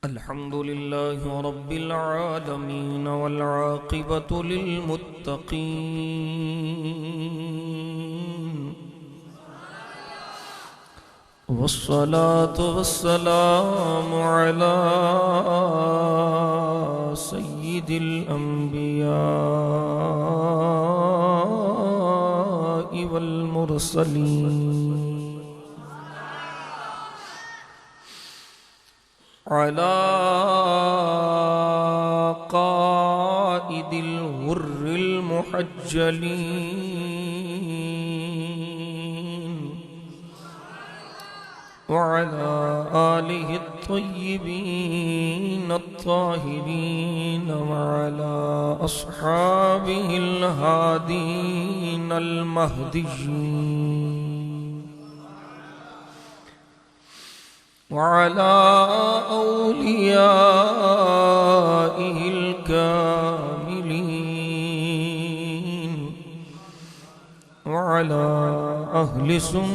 الحمد لله رب العالمين والعاقبة للمتقين والصلاة والسلام على سيد الأنبياء والمرسلين على قائد الغر المحجلين وعلى آله الطيبين الطاهرين وعلى أصحابه الهادين المهديين وعلى أوليائه الكاملين وعلى أهل سنته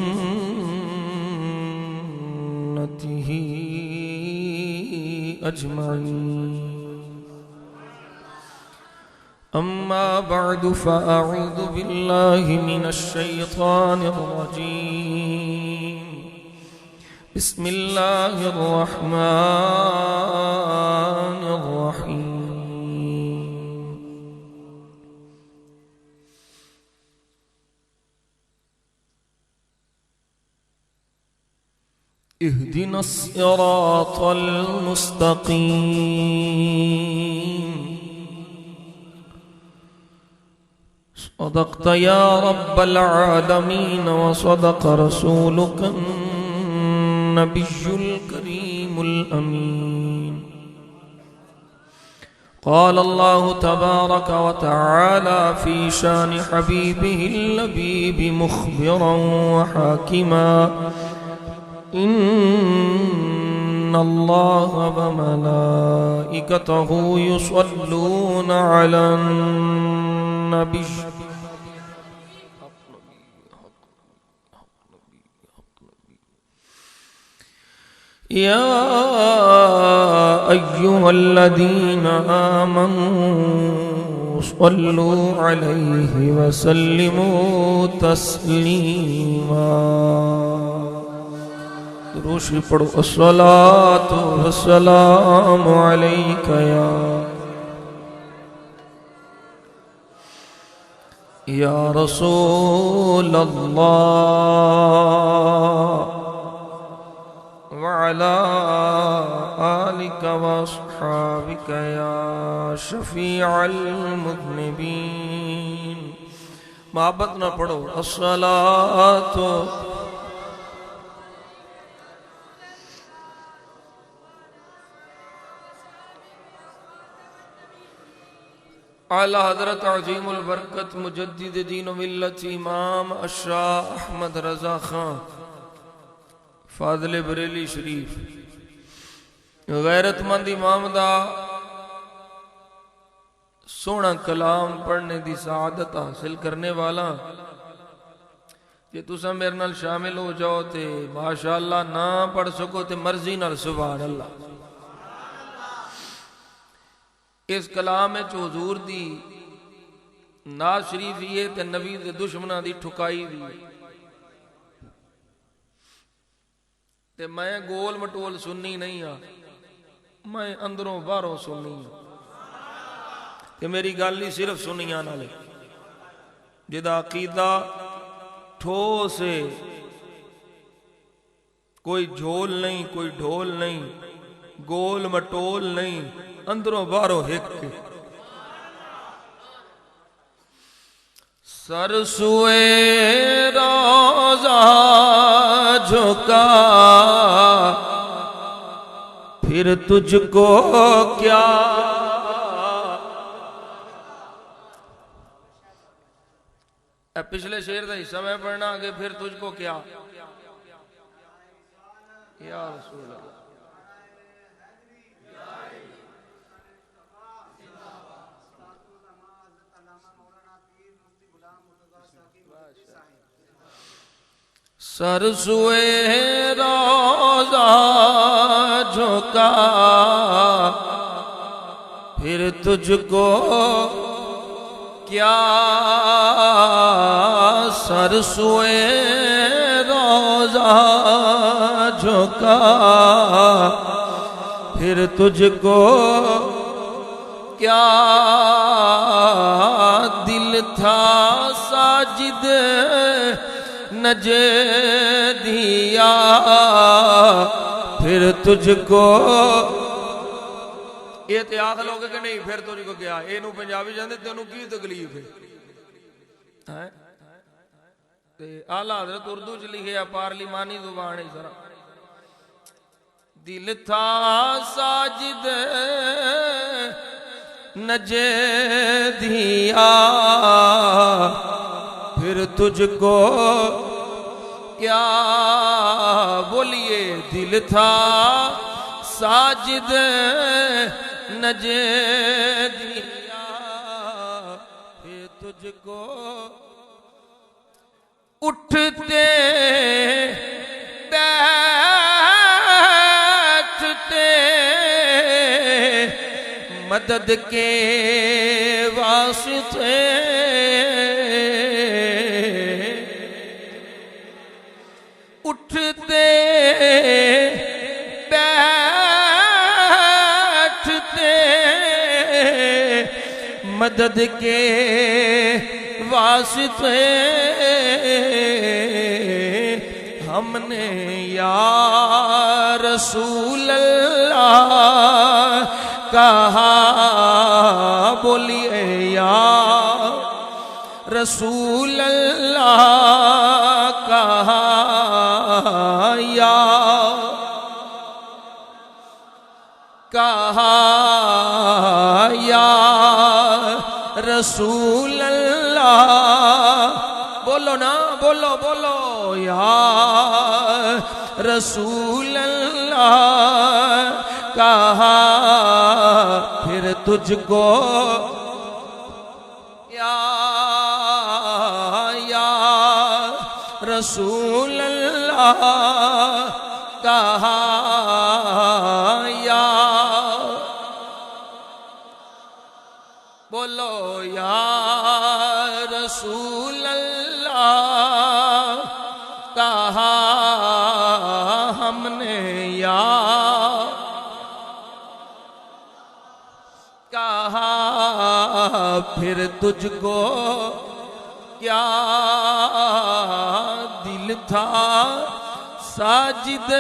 أجمعين. أما بعد فأعوذ بالله من الشيطان الرجيم. بسم الله الرحمن الرحيم. اهدنا الصراط المستقيم. صدقت يا رب العالمين وصدق رسولك النبي الكريم الأمين. قال الله تبارك وتعالى في شان حبيبه اللبيب مخبرا وحاكما: إن الله وملائكته يصلون على النبي يا أيها الذين آمنوا صلوا عليه وسلموا تسليما. دروش پڑھو. الصلاة والسلام عليك يا رسول الله وعلى آلك وأصحابك يا شفيع المذنبين. محبت نہ پڑھو. الصلاة على حضرت عظیم البرکت مجدد دین و ملت امام الشاہ احمد رضا خان فاضل بریلی شریف. غیرت مند امام دا سونا کلام پڑھنے دی سعادت حاصل کرنے والا. کہ تسا میرے نال شامل ہو جاؤ تے ماشاءاللہ نہ پڑھ سکو تے مرضی نال سبحان اللہ. اس کلام میں حضور دی ناز شریف یہ تے نبی دے دشمنہ دی ٹھکائی بھی. تے میں گول مٹول سننی نہیں ہاں، میں اندروں باہروں سننی ہاں. تے میری گل نہیں صرف سنیاں نالے جدا عقیدہ ٹھوس ہے، کوئی جھول نہیں، کوئی ڈھول نہیں، گول مٹول نہیں، اندروں باہروں ہک. سر سوئے روزہ جھکا پھر تجھ کو کیا، پچھلے شعر دا حصہ میں پڑھنا آگے پھر تجھ کو کیا. یا رسول اللہ. سر سوئے روزہ جھکا پھر تجھ کو کیا سر سوئے روضہ جھکا پھر تجھ کو کیا دل تھا ساجد نجدیا پھر تجھ کو یہ تے آخ لوگ کہ نہیں پھر تجھ کو کیا یہ نو پنجابی جاندے تے انہوں کی تکلیف ہے اعلیٰ حضرت اردو چ لکھے پارلیمانی زبان ہے ذرا دل تھا ساجد نجدیا پھر تجھ کو کیا بولیے دل تھا ساجد نجدیا پھر تجھ کو اٹھتے بیٹھتے مدد کے واسطے اٹھتے بیٹھتے مدد کے واسطے ہم نے یا رسول اللہ کہا بولیے یا رسول اللہ کہا یا رسول اللہ بولو نا بولو بولو یا رسول اللہ کہا پھر تجھ کو یا رسول اللہ کہا یا بولو یا رسول اللہ کہا ہم نے یا کہا پھر تجھ کو کیا دل تھا ساجد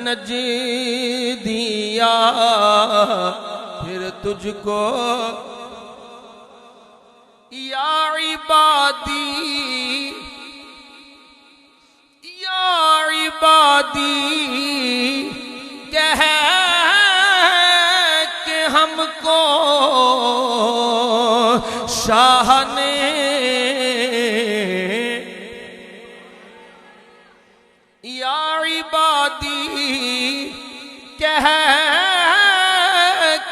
نجدیا پھر تجھ کو یا عبادی کہہ کہ ہم کو شاہ نے یا عبادی کہہ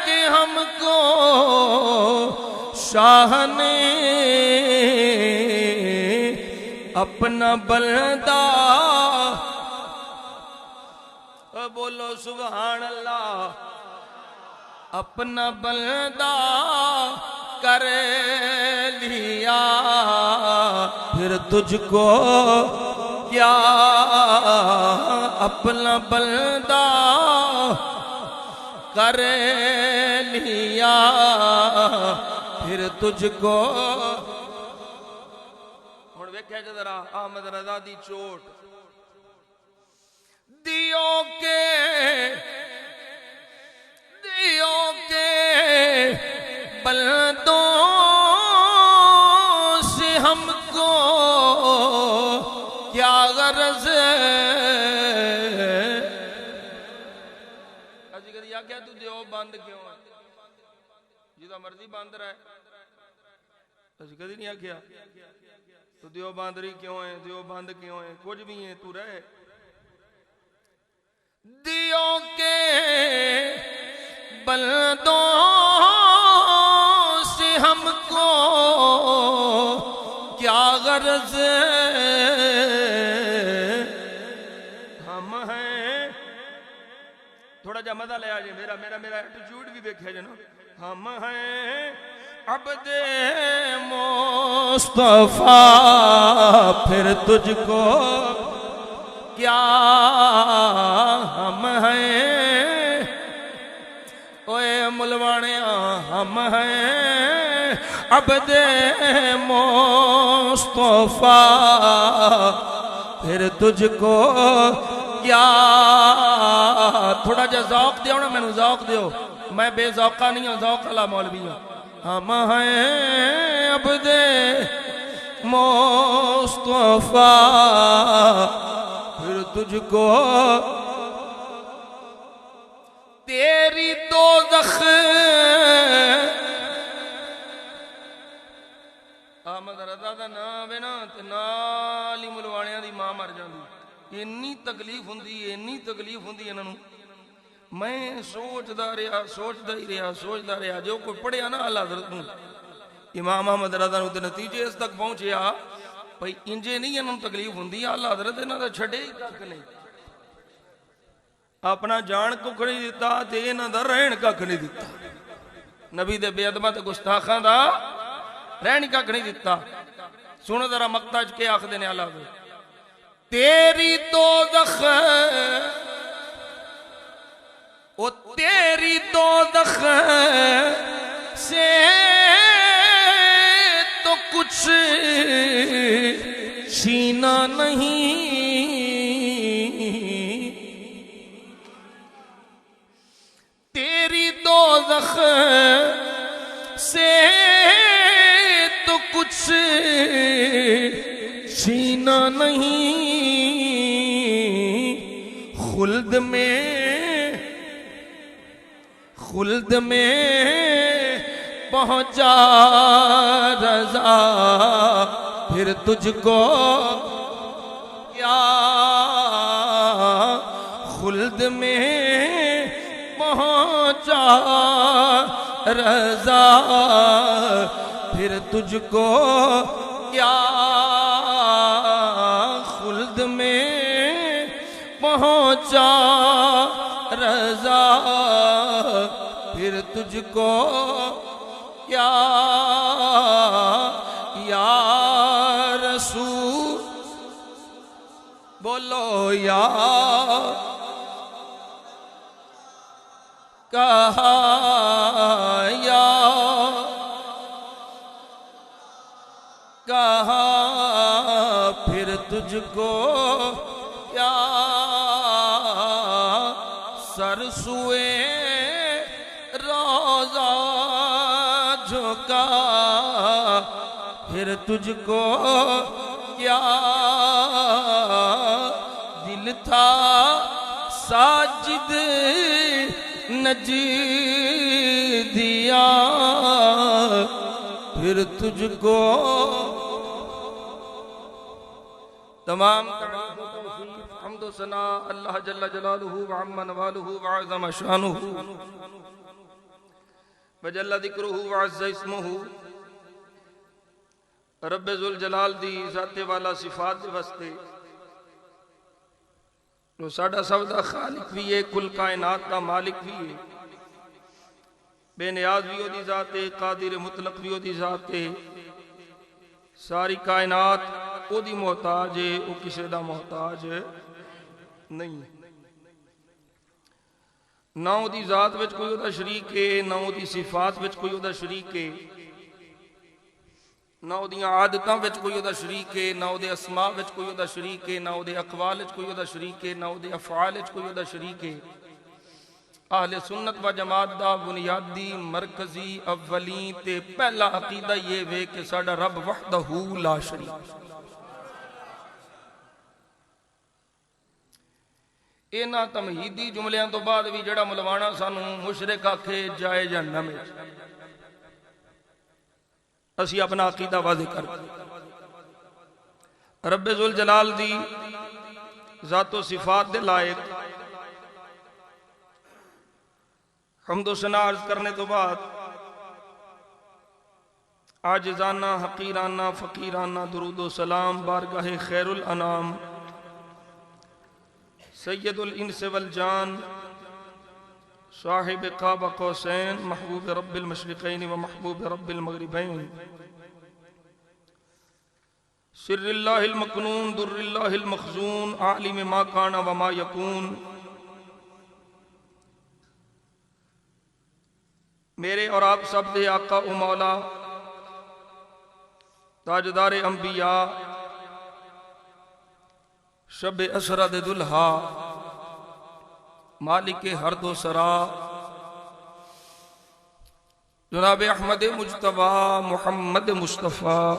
کہ ہم کو شاہ نے اپنا بلدہ بولو سبحان اللہ اپنا بلدہ کر لیا پھر تجھ کو کیا اپنا بلدہ کر لیا پھر تجھ کو ہن ویکھیا جے ذرا احمد رضا دی چوٹ دیو کے بلدوں سے ہم کو کیا غرض اجی کدی آکھیا تو دیو بند کیوں ہے جدا مرضی بند رہے اجی کدی نہیں آکھیا تو دیو باندری کیوں ہے دیو بند کیوں ہے کچھ بھی ہے تو رہے دیو کے بلدوں سے ہم کو کیا غرض ہم ہیں تھوڑا جا مزہ لے آجے میرا ایٹیٹیوڈ بھی دیکھے جے نا. ہم ہیں عبد مصطفیٰ پھر تجھ کو کیا ہم ہیں اوے ملوانیاں ہم ہیں عبد مصطفیٰ پھر تجھ کو کیا. تھوڑا جا ذوق دیو نا میں ذوق دیو میں بے ذوقہ نہیں ہوں ذوق اللہ مولوی ہوں. ہم ہیں عبد مصطفیٰ پھر تجھ کو تیری دوزخ احمد رضا دا نام ہے نا تے نال ہی ملوانیاں دی ماں مر جاندی. اتنی تکلیف ہوندی انہاں نوں. میں سوچدا رہا جو کوئی پڑھیا نا اللہ حضرت نوں امام احمد رضا نوں تے نتیجے اس تک پہنچیا بھئی انجے نہیں انہاں نوں تکلیف ہوندی اللہ حضرت انہاں دا چھڈے ہی تک نہیں. اپنا جان ککھ نہیں دیتا تے انہاں دا رہن ککھ نہیں دیتا. نبی دے بے ادباں تے گستاخاں دا رہن ککھ نہیں دیتا. سنو ذرا مقطع کے آخدے نے اللہ حضرت تیری دوزخ او تیری دوزخ سے تو کچھ چھینا نہیں تیری دوزخ سے تو کچھ چھینا نہیں خلد میں پہنچا رضا پھر تجھ کو کیا خلد میں پہنچا رضا پھر تجھ کو کیا خلد میں پہنچا رضا پھر تجھ کو کیا یا رسول بولو یا کہا یا کہا پھر تجھ کو کیا سر سوئے روضہ جھکا پھر تجھ کو کیا دل تھا ساجد نجدیا پھر تجھ کو تمام حمد و ثنا اللہ جل جلالہ وعم نوالہ وعظم شانہ وجل ذکرہ وعز اسمہ رب ذوالجلال دی ذات والا صفات دے واسطے جو ساڈا سب دا خالق بھی ہے کل کائنات دا مالک بھی ہے بے نیاز بھی ہو دی ذات ہے قادر مطلق بھی ہو دی ذات ہے ساری کائنات او دی محتاج ہے او کسے دا محتاج نہیں نہ او دی ذات وچ کوئی او دا شریک ہے نہ او دی صفات وچ کوئی او دا شریک ہے نہ او دی عادتاں وچ کوئی او دا شریک ہے نہ او دے اسماء وچ کوئی او دا شریک ہے نہ او دے اقوال وچ کوئی او دا شریک ہے نہ او دے افعال وچ کوئی او دا شریک ہے اہل سنت و جماعت دا بنیادی مرکزی اولین تے پہلا عقیدہ یہ وے کہ ساڈا رب وحدہ لا شریک اینا تمہیدی جملیاں تو بعد بھی جڑا ملوانا سانو مشرک آکھے جائے جہنم وچ اسی اپنا عقیدہ واضح کر رب ذوالجلال دی ذات و صفات دے لائق حمد و ثنا عرض کرنے تو بعد عاجزانہ حقیرانہ فقیرانہ درود و سلام بارگاہ خیر الانام سید الانس والجان صاحب قاب قوسین محبوب رب المشرقین و محبوب رب المغربین سر اللہ المکنون در اللہ المخزون عالم ما کان و ما یکون میرے اور آپ سب دے آقا و مولا تاجدار انبیاء شب اسرا دے دلہا مالک ہر دو سرا جناب احمد مجتبی محمد مصطفیٰ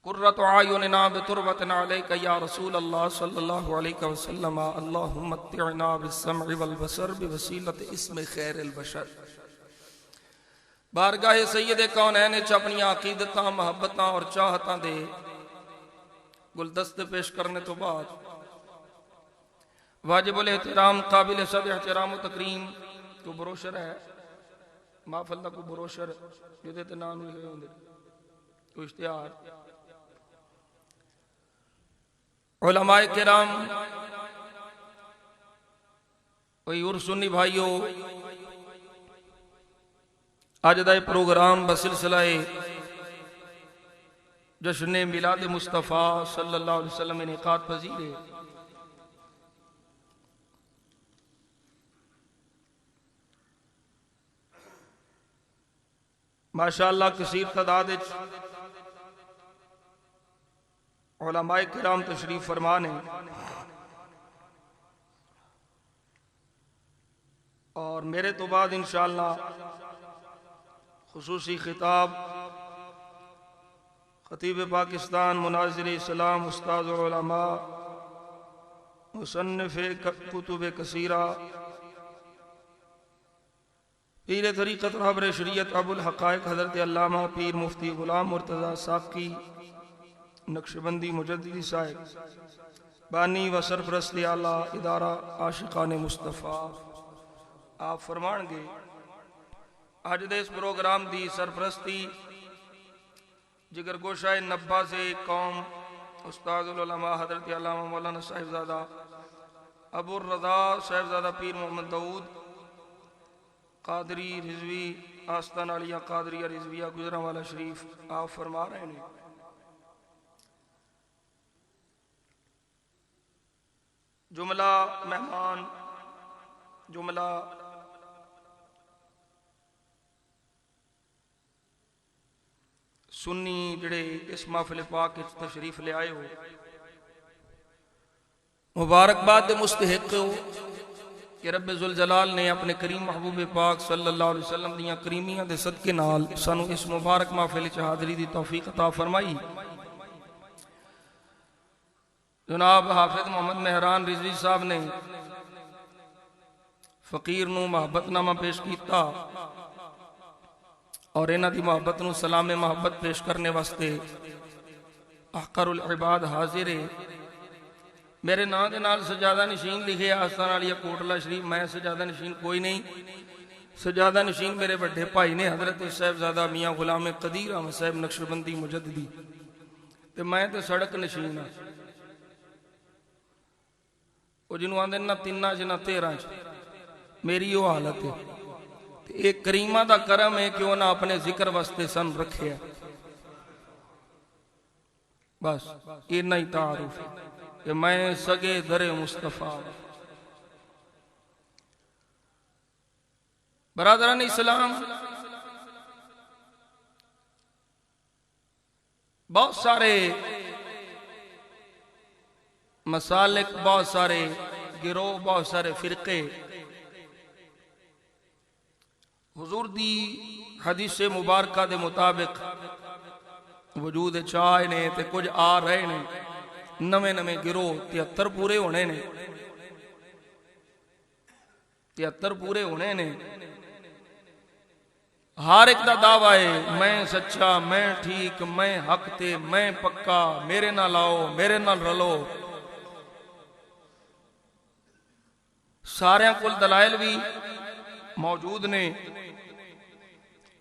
قرۃ اعیننا بتربۃ علیک یا رسول اللہ صلی اللہ علیہ وسلم اللہم متعنا بالسمع والبصر بوسیلۃ اسم خیر البشر بارگاہ سید کونین چ اپنی عقیدتاں محبتاں اور چاہتاں دے گلدست پیش کرنے تو بعد واجب الاحترام قابل صد احترام و تکریم کو بروشر ہے محفل دا کو بروشر جدے تے نام ہوئے ہوندے کو اشتہار علماء کرام اور سنی بھائیو آج دا پروگرام بسلسلہ جشن میلاد مصطفیٰ صلی اللہ علیہ وسلم انعقاد پذیر ہے ماشاءاللہ کثیر تعداد علماء کرام تشریف فرمان ہیں اور میرے تو بعد انشاءاللہ خصوصی خطاب خطیب پاکستان مناظر اسلام استاذ علماء مصنف کتب کثیرہ پیر طریقت رہبر شریعت ابو الحقائق حضرت علامہ پیر مفتی غلام مرتضی ساقی نقشبندی مجددی صاحب بانی و سرپرست اعلیٰ ادارہ عاشقان مصطفیٰ آپ فرمان گے آج دے اس پروگرام دی سرپرستی جگر گوشہ نبا سے قوم استاد العلماء حضرت علامہ مولانا صاحبزادہ ابو الرضا صاحبزادہ پیر محمد داؤد قادری رضوی آستان علیہ قادریہ رضویہ گزرہ والا شریف آپ فرما رہے ہیں جملہ مہمان جملہ سنی جڑے اس محفل پاک تشریف لے آئے ہو مبارکباد مستحق ہو کہ رب ذوالجلال نے اپنے کریم محبوب پاک صلی اللہ علیہ وسلم دیاں کریمیاں دے صدقے نال سانو اس مبارک محفل چ حاضری دی توفیق عطا فرمائی جناب حافظ محمد مہران رضوی صاحب نے فقیر نو محبت نامہ پیش کیتا اور انہ دی محبت نو سلام محبت پیش کرنے واسطے احقر العباد حاضر ہے میرے نام دے نال سجادہ نشین لکھے آستان علیہ کوٹلہ شریف میں سجادہ نشین کوئی نہیں سجادہ نشین میرے بڑھے پائی نے حضرت صاحبزادہ میاں غلام قدیر احمد صاحب نقشبندی مجددی تے میں تے سڑک نشین ہاں وہ جنہوں آندے نہ تینہ جنہ تیرہ میری وہ حالت ہے ایک کریمہ دا کرم ہے کہ انہاں اپنے ذکر واسطے سن رکھے ہیں بس یہ نہیں تعارف ہے کہ میں سگے در مصطفیٰ برادران اسلام بہت سارے مسالک بہت سارے گروہ بہت سارے فرقے حضور دی حدیث مبارکہ دے مطابق وجود چاہے نے تے کچھ آ رہے نے نوے نوے گروہ 73 پورے ہونے نے 73 پورے ہونے نے ہر ایک دا دعویٰ ہے میں سچا میں ٹھیک میں حق تے میں پکا میرے نہ لاؤ میرے نہ رلو سارے کل دلائل بھی موجود نے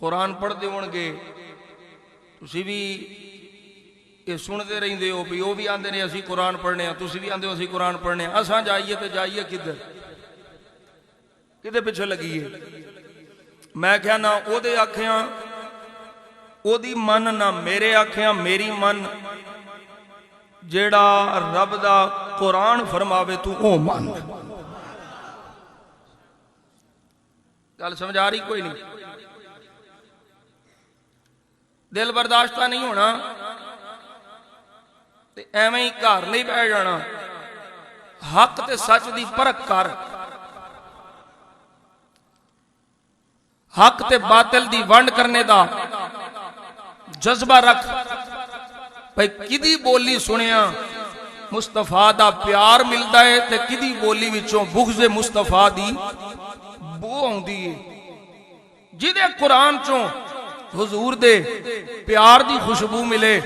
قرآن پڑھ دے ہونگے تسی بھی یہ سنتے رہتے ہو بھی وہ بھی آتے ہیں اسی قرآن پڑھنے ہیں، تسی بھی آتے ہو اسی قرآن پڑھنے ہیں، اساں جائیے تو جائیے کدھر کدھر پیچھے لگیے؟ میں کہا نہ او دے آکھیاں او دی من نہ میرے آکھیاں میری من، جیڑا رب دا قرآن فرماوے تو او من۔ گل سمجھا رہی کوئی نہیں؟ دل برداشتہ نہیں ہونا تے ایویں ہی گھر نہیں بیٹھ جانا، حق تے سچ دی پرکھ کر، حق تے باطل دی ونڈ کرنے دا جذبہ رکھ۔ بھئی کدی بولی سنیا مصطفیٰ دا پیار ملتا ہے تے کدی بولی وچوں بغض مصطفیٰ دی بو آندی ہے۔ جدے قرآن چوں حضور دے پیار دی خوشبو ملے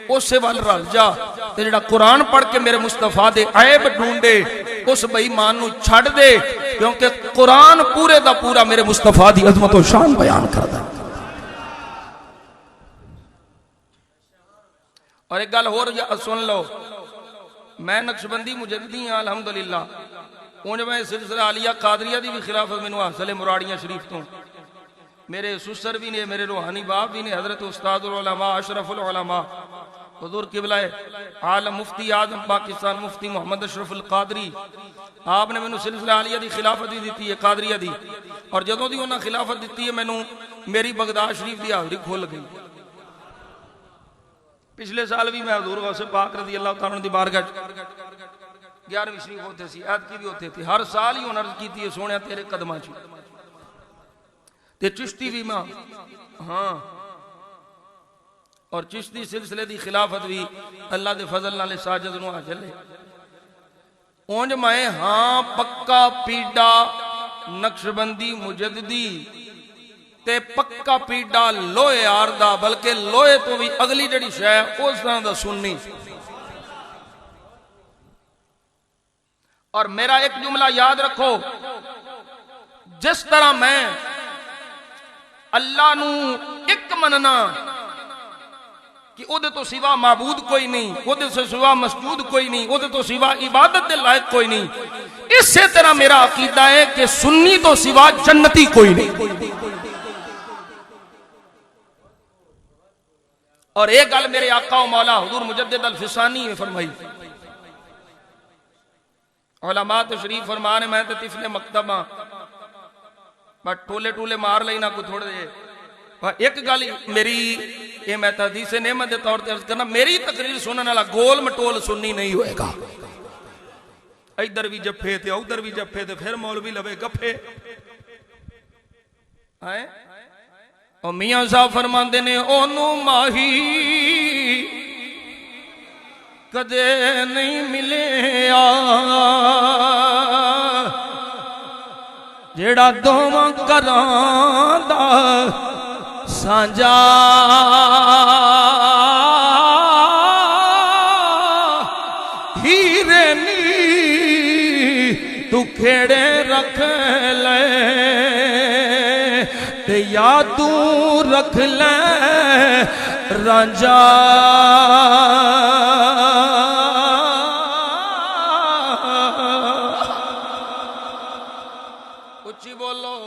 اس سے وال رل جا، تے جڑا قرآن پڑھ کے میرے مصطفیٰ دے عیب ڈھونڈے اس بے ایمان نو چھڑ دے، کیونکہ قرآن پورے دا پورا میرے مصطفیٰ دی عظمت و شان بیان کردا۔ اور ایک گل ہور سن لو، میں نقشبندی مجددی ہاں الحمدللہ، اونج میں سلسلہ عالیہ قادریہ دی بھی خلافت میں حاصل ہے مراڑیاں شریف تو، میرے سسر بھی نے، میرے روحانی باپ بھی نے، حضرت استاد العلماء اشرف العلماء حضور قبلہ عالم مفتی اعظم پاکستان مفتی محمد اشرف القادری، آپ نے مینوں سلسلہ عالیہ دی خلافت بھی دیتی ہے قادریہ دی، اور جدوں دی انہاں خلافت دیتی ہے مینوں میری بغداد شریف دی حاضری کھل گئی۔ پچھلے سال بھی میں حضور غوث پاک رضی اللہ تعالیٰ عنہ دی بارگاہ 11ویں شریف ہوتے سی، عید کی بھی ہوتے تھے، ہر سال ہی انہوں نے کیتی ہے سونیا تیرے قدماں چ تے چشتی بھی ماں، ہاں، اور چشتی سلسلے دی خلافت بھی اللہ دے فضل نالے ساجد نو حاصل ہے۔ اونج میں ہاں پکا پیڈا نقشبندی مجددی تے پکا پیڈا لوہے آردہ، بلکہ لوہے تو بھی اگلی جڑی شے اس طرح دا سننی۔ اور میرا ایک جملہ یاد رکھو، جس طرح میں اللہ نو ایک مننا کہ او دے تو سوا معبود کوئی نہیں، او دے سے سوا مسجود کوئی نہیں، او دے تو سوا عبادت دے لائق کوئی نہیں، اس سے طرح میرا عقیدہ ہے کہ سنی تو سوا جنتی کوئی نہیں۔ اور ایک گل میرے آقا و مولا حضور مجدد الفسانی میں فرمائی، علماء تشریف فرمانے میں تے طفل مکتبہ بٹ ٹولے ٹولے مار لینا کو تھوڑے دے۔ ایک گل میری یہ میں حدیث نعمت دے طور تے عرض کرنا، میری تقریر سننے والا گول مٹول سننی نہیں ہوئے گا، ادھر بھی جفے تے ادھر بھی جفے تے پھر مولوی لوے گفے۔ اور میاں صاحب فرماندے نے اونوں ماہی کدے نہیں ملے جیڑا دوواں کراں دا سانجا، ہیرے نی تو کھیڑے رکھ لے تے یا تو رکھ لے رانجا، اچھی بولو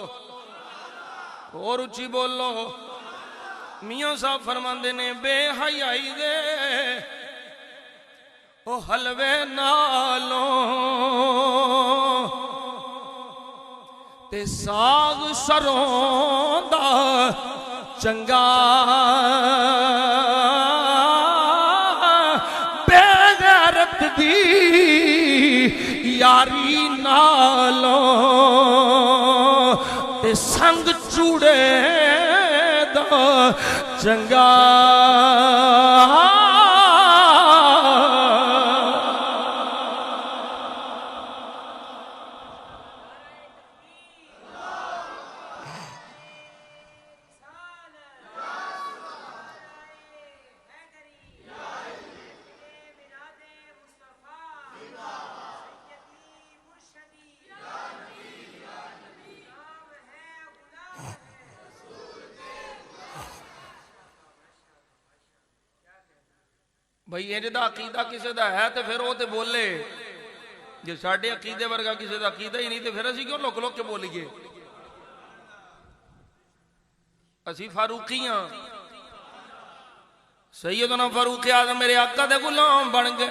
اور اچھی بولو۔ میاں صاحب فرماندے نے بے حیائی دے او حلوے نالوں تے ساگ سروں دا چنگا، بے غیرت دی یاری نالوں تے سنگ چوڑے دا چنگا۔ بھئی انج دا عقیدہ کسی دا ہے تے پھر وہ تے بولے، جے ساڈے عقیدے ورگا کسی دا عقیدہ ہی نہیں تے پھر اسی کیوں لوک لوک کے بولیے؟ اسی فاروقیاں، سیدنا فاروق اعظم میرے آقا دے غلام بن گئے.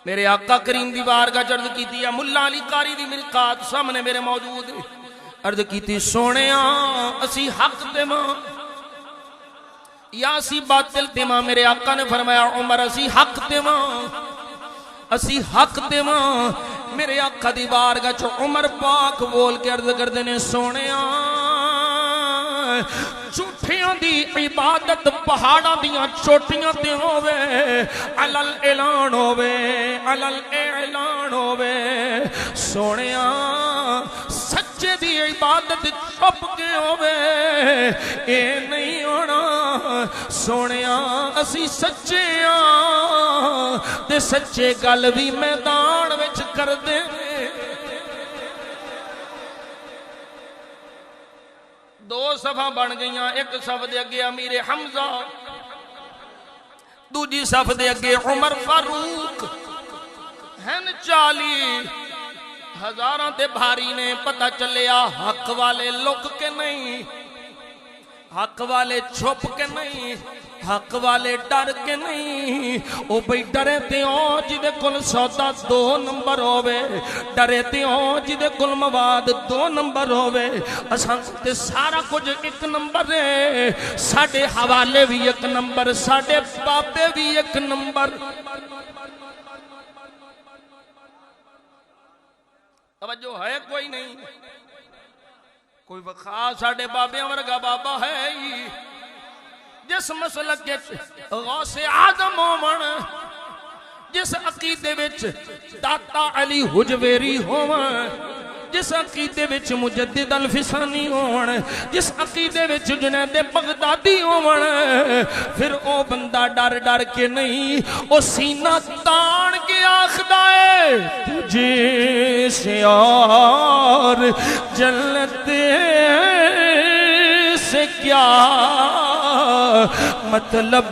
میرے آقا کریم دی بارگاہ عرض کیتی ہے، ملا علی قاری دی مرقات سامنے میرے موجود ہے، عرض کیتی سونیاں اسی حق تے ماں یا اسی باطل تے ماں؟ میرے آقا نے فرمایا عمر اسی حق تے ماں، اسی حق تے ماں. میرے آقا دی بارگاہ چ عمر پاک بول کے عرض کردے نے سونیاں جھوٹیاں دی عبادت پہاڑاں دیاں چوٹیاں تے ہووے، علل اعلان ہووے، علل اعلان ہووے. سونیاں سچے دی عبادت چھپ کے ہووے، اے نہیں ہونا. سونیاں اسی سچے ہاں تے سچے گل بھی میدان وچ کردے نے. دو صفحہ بن گئیاں، ایک صف دے اگے امیر حمزہ، دوجی صف دے اگے عمر فاروق. ہن 40,000 تے بھاری نے. پتہ چلیا حق والے لک کے نہیں، حق والے چھپ کے نہیں، حق والے ڈر کے نہیں. او بھئی ڈرے تے ہو جدے کل سودا 2 نمبر ہووے، ڈرے تے ہو جدے کل مواد 2 نمبر ہووے. اساں تے سارا کچھ 1 نمبر ہے، ساڈے حوالے بھی 1 نمبر، ساڈے بابے بھی 1 نمبر. توجہ ہے کوئی نہیں؟ کوئی وقا ساڈے بابے ورگا بابا ہے ہی جس مسلک کے غوث اعظم ہون، جس عقیدے وچ داتا علی حجویری ہون، جس عقیدے وچ مجدد الفسانی ہون، جس عقیدے وچ جنید بغدادی ہون. پھر او بندہ ڈر ڈر کے نہیں، او سینہ تان کے آخدا ہے تجھے سے اور جنت سے کیا مطلب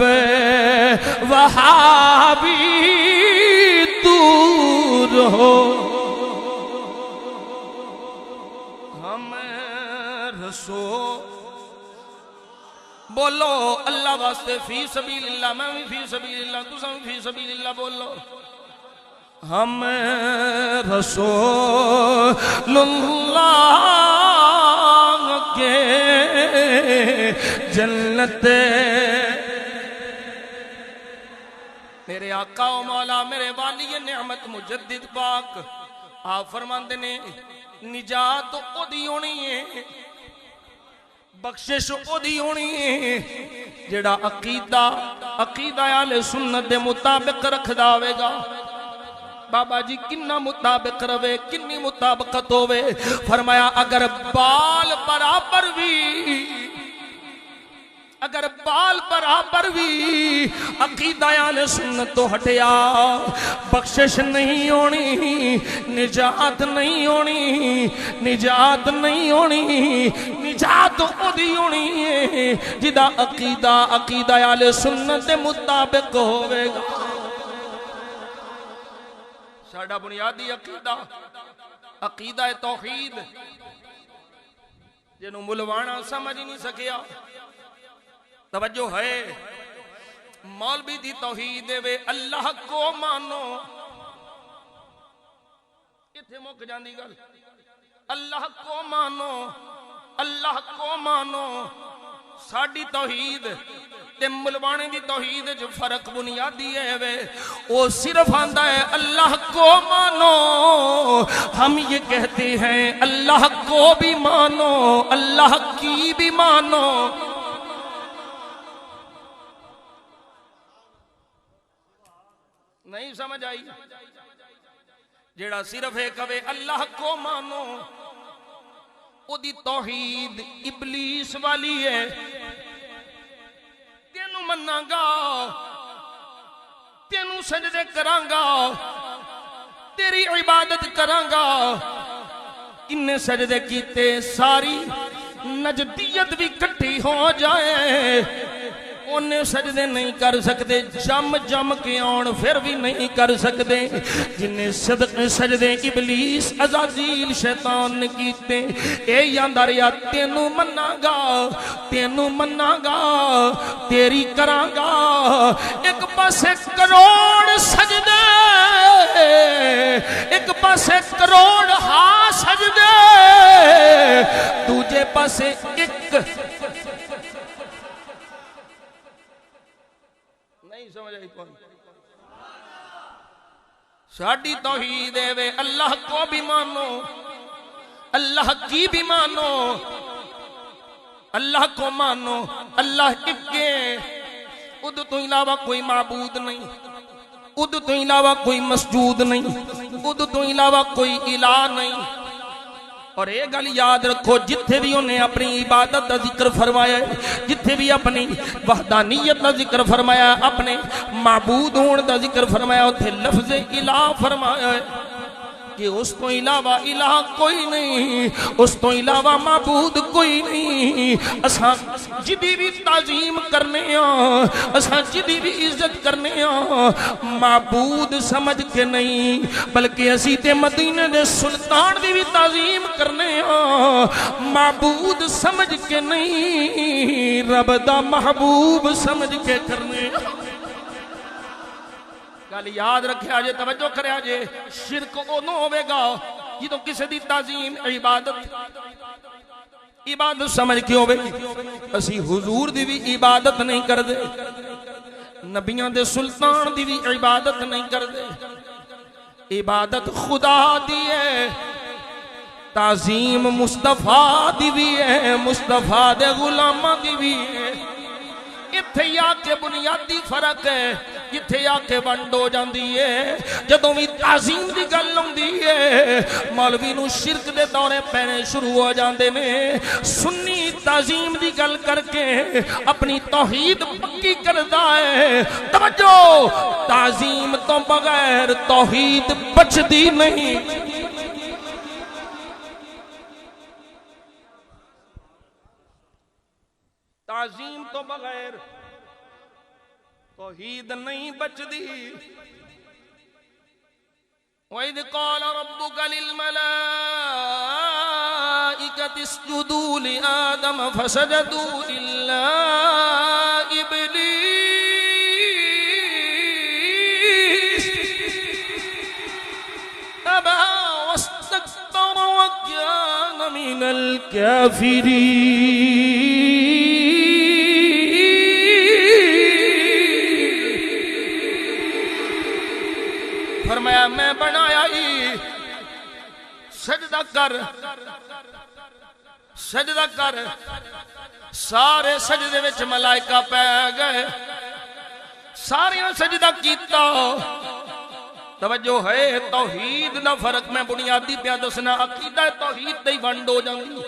وہابی دور ہو. ہم رسول بولو اللہ واسطے فی سبیل اللہ، میں بھی فی سبیل اللہ، تساں بھی فی سبیل اللہ بولو. ہم رسول اللہ کے جنت. میرے آقا و مولا میرے والی نعمت مجدد پاک آپ فرماندے نے نجات او دی ہونی ہے، بخشش او دی ہونی ہے جڑا عقیدہ اہل سنت دے مطابق رکھدا ہوے گا. بابا جی کنہ مطابق روے، کنی مطابقت ہوئے؟ فرمایا اگر بال برابر بھی عقیدہ اہل سنت تو ہٹیا، بخشش نہیں ہونی، نجات نہیں ہونی، نجات نہیں ہونی. نجات او دی ہونی ہے جدا عقیدہ اہل سنت دے مطابق ہوئے گا. ساڈا بنیادی عقیدہ توحید جنوں ملوانا سمجھ نہیں سکیا. توجہ ہے؟ مولوی دی توحید وے اللہ کو مانو، اتھے مک جاندی گل. اللہ کو مانو، اللہ کو مانو. ساڈی توحید تے ملوانے دی توحید جو فرق بنیادی ہے وے وہ صرف آندا ہے اللہ کو مانو. ہم یہ کہتے ہیں اللہ کو بھی مانو، اللہ کی بھی مانو. نہیں سمجھ آئی؟ جیڑا صرف ہے کہے اللہ کو مانو او دی توحید ابلیس والی ہے. تینوں مننا گا، تینوں سجدے کراں گا، تیری عبادت کراں گا. انہیں سجدے کیتے ساری نجدیت بھی کٹھی ہو جائے، انہیں سجدے نہیں کر سکتے، جم جم کے آن پھر بھی نہیں کر سکتے، جنہیں سجدے ابلیس عزازیل شیطان نے کیتے، اے یاندار یا تینوں مننا گا تیری کراں گا، ایک پاس کروڑ سجدے، ایک پاس کروڑ ہاں سجدے، دوجے پاس ایک نہیں سمجھ آئی کون ساڑی توحید ہے، اللہ کو بھی مانو، اللہ کی بھی مانو، اللہ کو مانو، اللہ ایک ہے، اد تو علاوہ کوئی معبود نہیں، اد تو علاوہ کوئی مسجود نہیں، اد تو علاوہ کوئی الہ نہیں۔ اور یہ گل یاد رکھو، جتھے بھی انہیں اپنی عبادت کا ذکر فرمایا ہے، جتھے بھی اپنی وحدانیت کا ذکر فرمایا، اپنے معبود ہون کا ذکر فرمایا، اتھے لفظ الہ فرمایا ہے کہ اس تو علاوہ الہ کوئی نہیں، اس تو علاوہ معبود کوئی نہیں۔ اساں جدی بھی تعظیم کرنے ہاں، اساں جدی بھی عزت کرنے ہاں، معبود سمجھ کے نہیں، بلکہ اسی تے مدینے دے سلطان دی بھی تعظیم کرنے ہاں، معبود سمجھ کے نہیں، رب دا محبوب سمجھ کے کرنے ہاں۔ گل یاد رکھے آجے، توجہ کرے آجے، شرک اونوں ہوئے گا جدوں کسی دی تعظیم عبادت سمجھ کے ہوئے، اسی حضور دی بھی عبادت نہیں کر دے، نبیاں دے سلطان دی بھی عبادت نہیں کر دے، عبادت خدا دی ہے، تعظیم مصطفیٰ دی بھی ہے، مصطفیٰ دے غلامہ دی بھی ہے۔ اتھے یا کے بنیادی فرق ہے، اتھے یا کے ونڈ ہو جاندی ہے، جدوں بھی تعظیم دی گل ہوندی ہے، مولوی نو شرک دے دورے پینے شروع ہو جاندے نے، سنی تعظیم دی گل کر کے اپنی توحید پکی کردا ہے۔ توجہ، تعظیم تو بغیر توحید بچدی نہیں۔ تعظیم تو بغیر توحید نہیں بچدی۔ وَإِذْ قَالَ رَبُّكَ لِلْمَلَائِكَةِ اسْجُدُوا لِآدَمَ فَسَجَدُوا إِلَّا إِبْلِيسَ أَبَى وَاسْتَكْبَرَ وَكَانَ مِنَ الْكَافِرِينَ۔ فرمایا میں بنایا ہی، سجدہ کر، سجدہ کر، سارے سجدے وچ ملائکہ پہ گئے، سارے سجدہ کیتا۔ توجہ ہے، توحید دا فرق میں بنیادی پیا دسنا، عقیدہ توحید دی ونڈ ہو جاندی۔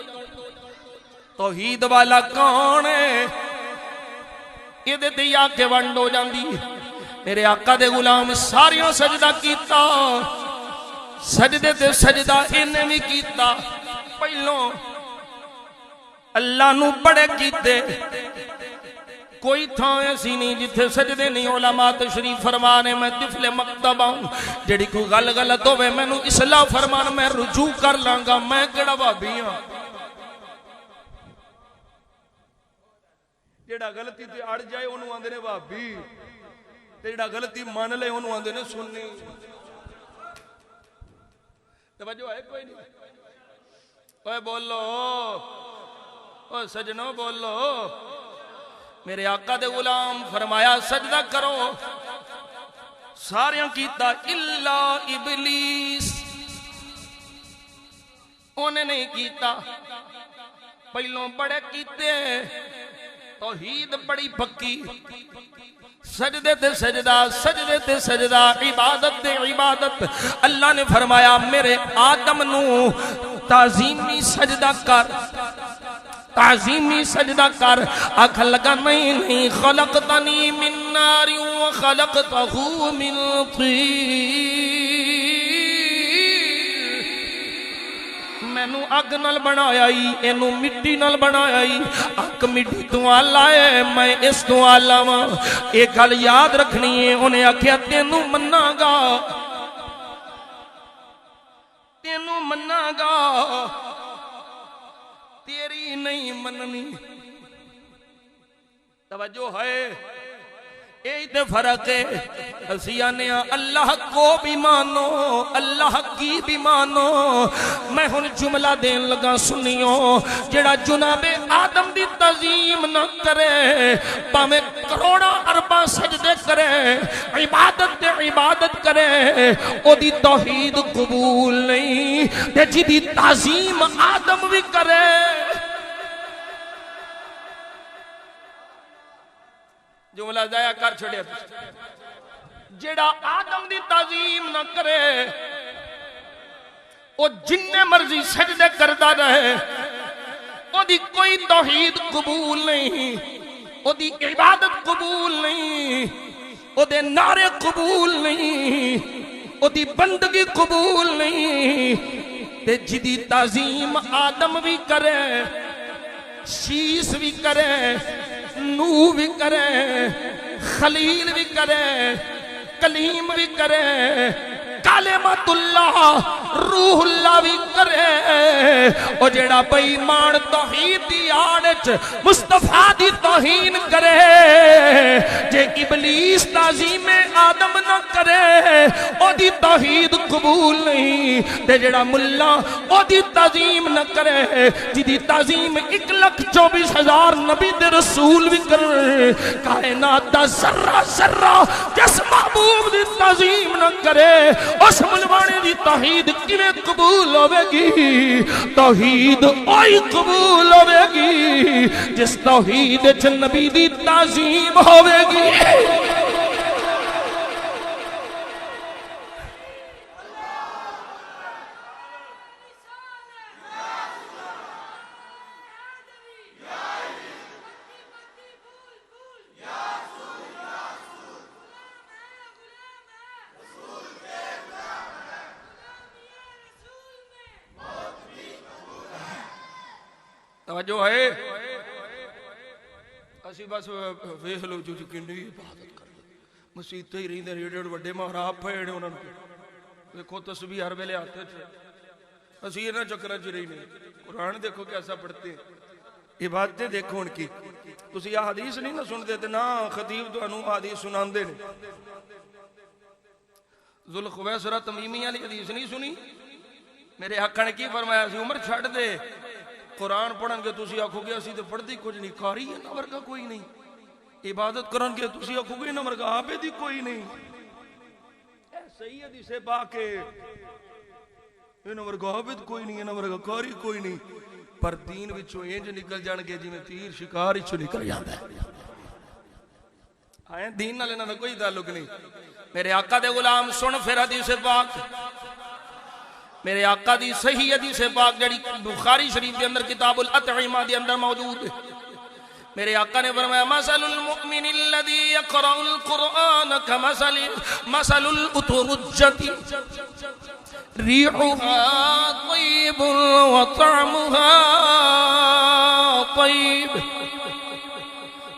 توحید والا کون ہے، یہ دے تے یا کے ونڈ ہو جاندی۔ میرے آقا دے غلام ساریوں سجدہ کیتا، سجدے تے سجدہ انہیں بھی کیتا، پہلوں اللہ نو بڑے کیتے، کوئی تھا ایسی نہیں جتھے سجدے نہیں۔ علماء تشریف فرمانے میں طفل مکتب ہوں، جڑی کو غلط ہوئے میں نو اصلاح فرمان، میں رجوع کر لانگا، میں کڑا بھابی ہوں، جڑا غلطی تے اڑ جائے انہوں آندے نے بھابی، تیڑا غلطی مان لے انہوں آندے نے سننی۔ توجہ ہے کوئی نہیں؟ اوہ بولو، اوہ سجنوں بولو۔ میرے آقا دے غلام فرمایا سجدہ کرو، ساریاں کیتا الا ابلیس، انہیں نہیں کیتا، پہلوں بڑے کیتے، توحید بڑی پکی، سجدے تے سجدہ، سجدے تے سجدہ، عبادت تے عبادت۔ اللہ نے فرمایا میرے آدم نو تعظیمی سجدہ کر، تعظیمی سجدہ کر۔ آکھا لگا نہیں، خلقتنی من نار وخلقتہ من طین، مینو اگ نال بنایا ہی اینو مٹی نال بنایا ہی اک مٹی تو آلہ ہے میں اس تو آلہ ہاں ایک گل یاد رکھنی ہے انہیں آکھیا تینو مننا گا تینو مننا گا تیری نہیں مننی توجہ ہے یہی تے فرق ہے اسیانے اللہ کو بھی مانو اللہ کی بھی مانو میں ہن جملہ دین لگا سنیو جڑا جناب آدم دی تعظیم نہ کرے پاویں کروڑا ارباں سجدے کرے عبادت کرے او دی توحید قبول نہیں تے جدی تعظیم آدم بھی کرے جملہ ضائع کر چھڑے جیڑا آدم دی تعظیم نہ کرے وہ جننے مرضی سجدے کردہ رہے وہ دی کوئی توحید قبول نہیں وہ دی عبادت قبول نہیں وہ دے نعرے قبول نہیں وہ دی بندگی قبول نہیں تے جدی تعظیم آدم بھی کرے شیس بھی کرے نو بھی کرے خلیل بھی کرے کلیم بھی کرے کلمت اللہ روح اللہ بھی کرے او جیڑا بے ایمان توحید دی آڑچ مصطفیٰ دی توہین کرے جے ابلیس تعظیم آدم نہ کرے او دی توحید قبول نہیں تے جیڑا ملا او دی تعظیم نہ کرے جی تعظیم 1,24,000 نبی دے رسول بھی کرے کائنات دا ذرہ ذرہ جس محبوب دی تعظیم نہ کرے اس ملوانے دی توحید کیویں قبول ہوے گی توحید اوہی قبول ہوے گی جس توحید وچ نبی دی تعظیم ہوے گی توجہ ہے اسی بس ویکھ لو جو کنی عبادت کر مسجد تے ہی رہندے ایڈے وڈے محراب پھڑے انہاں نوں دیکھو تسبیح ہر ویلے ہاتھ وچ اسی انہاں چکراں وچ رہندے قرآن دیکھو کیسا پڑھتے ہیں عبادتیں دیکھو ان کی تسی حدیث نہیں نہ سنتے تے نہ خطیب تانوں حدیث سناندے نے ذوالخویسرہ تمیمی والی حدیث نہیں سنی میرے آقا نے کی فرمایا سی عمر چھڑ دے قرآن پڑھن گے تسی آکھو گے اسی تے پڑھدی کچھ نہیں کاری ہے نہ ورگا کوئی نہیں عبادت کرن گے تسی آکھو گے نہ ورگا آپے دی کوئی نہیں صحیح حدیث پاک ہے نہ ورگا آپے دی کوئی نہیں ہے نہ ورگا کاری کوئی نہیں پر دین وچوں انج نکل جان گے جویں تیر شکار وچوں نکل جاندا ہے آئیں دین نال انہاں دا کوئی تعلق نہیں میرے آقا دے غلام سن پھر حدیث پاک میرے آقا دی صحیح حدیث پاک جڑی بخاری شریف کے اندر کتاب الاطعمہ دے اندر موجود ہے میرے آقا نے فرمایا مثل المؤمن الذي يقرأ القرآن كمثل الأترجة ريحها طيب وطعمها طيب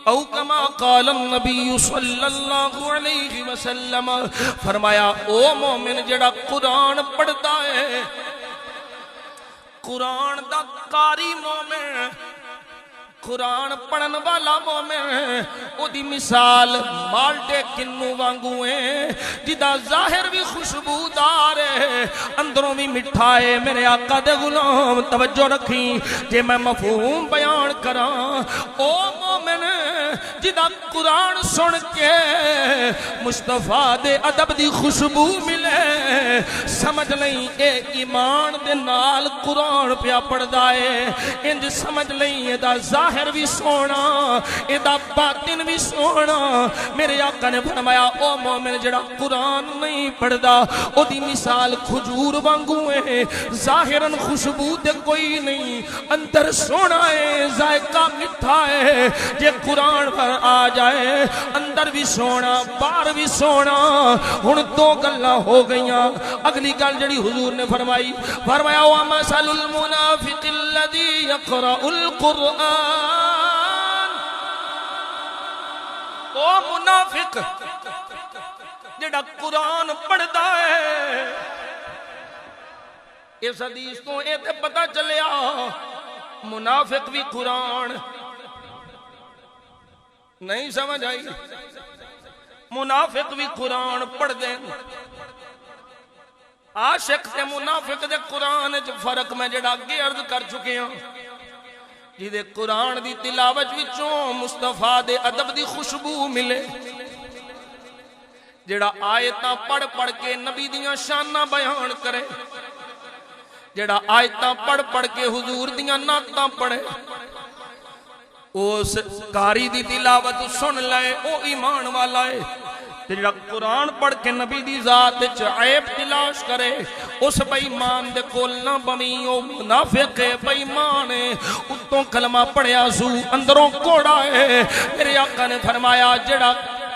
او کما قال النبی صلی اللہ علیہ وسلم فرمایا او مومن جڑا قرآن پڑھتا ہے قرآن دا قاری مومن قرآن پڑھن والا مومن او دی مثال مالٹے کنو وانگو ہیں جدا ظاہر بھی خوشبودار ہے اندروں بھی مٹھا ہے میرے آقا دے غلام توجہ رکھیں جے میں مفہوم بیان کران او مومن جدا قرآن سن کے مصطفیٰ دے ادب دی خوشبو ملے سمجھ لیں اے ایمان دے نال قرآن پیا پڑھدا ہے انج سمجھ لیں اے دا ظاہر بھی سونا اے دا باطن بھی سونا میرے آقا نے فرمایا او مومن جڑا قرآن نہیں پڑھدا او دی مثال کھجور وانگو ہے ظاہراً خوشبو تے کوئی نہیں اندر سونا ہے ذائقہ مٹھا ہے جے قرآن پر آ جائے اندر بھی سونا باہر بھی سونا. ہن دو گلاں ہو گئیاں. اگلی گل جڑی حضور نے فرمایا وَمَثَلُ الْمُنَافِقِ الَّذِي يَقْرَأُ الْقُرْآنَ. او منافق جڑا قرآن پڑھدا ہے. اس حدیث تو اے تے پتہ چلیا منافق بھی قرآن نہیں سمجھ آئی. منافق بھی قرآن پڑھ دیں. عاشق تے منافق دے قرآن وچ فرق میں جڑا اگے عرض کر چکے ہاں. جدے قرآن دی تلاوت وچوں مصطفیٰ دے ادب دی خوشبو ملے. جڑا آیتاں پڑھ پڑھ کے نبی دیاں شاناں بیان کرے. جڑا آیتاں پڑھ پڑھ کے حضور دیاں نعتاں پڑھے. اس قاری دی تلاوت سن لائے او ایمان والا ہے. جڑا قرآن پڑھ کے نبی دی ذات وچ عیب تلاش کرے اس بے ایمان دے کول نہ بمی. او منافق ہے بے ایمان ہے. اتوں کلمہ پڑھیا سو اندروں کوڑا ہے. میرے آقا نے فرمایا جڑا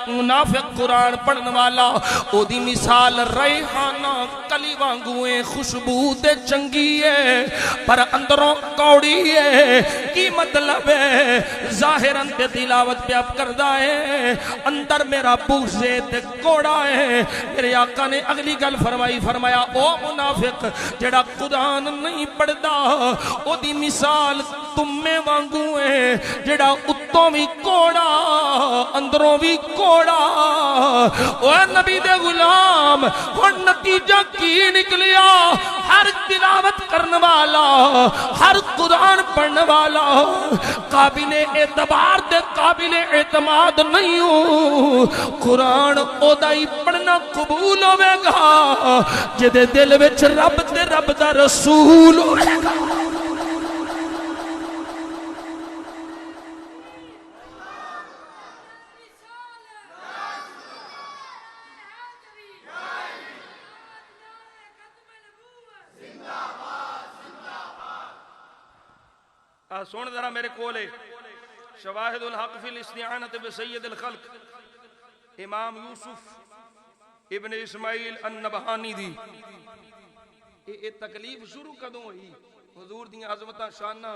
منافق قرآن پڑھن والا او دی مثال ریحانہ کلی وانگوئے خوشبو تے چنگی ہے پر اندروں کوڑی ہے. کی مطلب ہے ظاہراً تے تلاوت پہ اب کردہ ہے اندر میرا بغضے تے کوڑا ہے. میرے آقا نے اگلی گل فرمایا او منافق جڑا قرآن نہیں پڑھدا او دی مثال تمہیں وانگوئے جڑا اتوں بھی کوڑا اندروں بھی کوڑا. اوہ نبی دے غلام اور نتیجہ کی نکلیا ہر تلاوت کرنے والا ہر قرآن پڑھنے والا قابل اعتبار دے قابل اعتماد نہیں ہوں. قرآن اودائی پڑھنا قبول ہوئے گا جدے دل وچ رب تے رب دا رسول ہوئے گا. سن ذرا میرے کولے شواہد الحق فی الاستعانت بسید الخلق امام یوسف ابن اسماعیل النبہانی دی. یہ تکلیف شروع کدوں ہوئی؟ حضور دی عظمتہ شانہ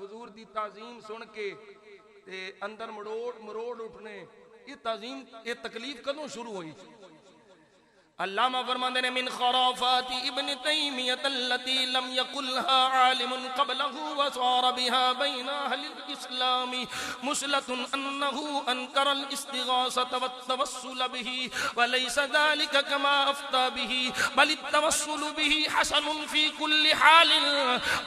حضور دی تعظیم سن کے تے اندر مروڑ اٹھنے. یہ تعظیم یہ تکلیف کدوں شروع ہوئی؟ علامہ فرماندے نے من خرافات ابن تیمیہ التي لم يقلها عالم قبله وصار بها بين اهل الاسلام مسلة انه انكر الاستغاثة والتوسل به وليس ذلك كما افتى به بل التوسل به حسن في كل حال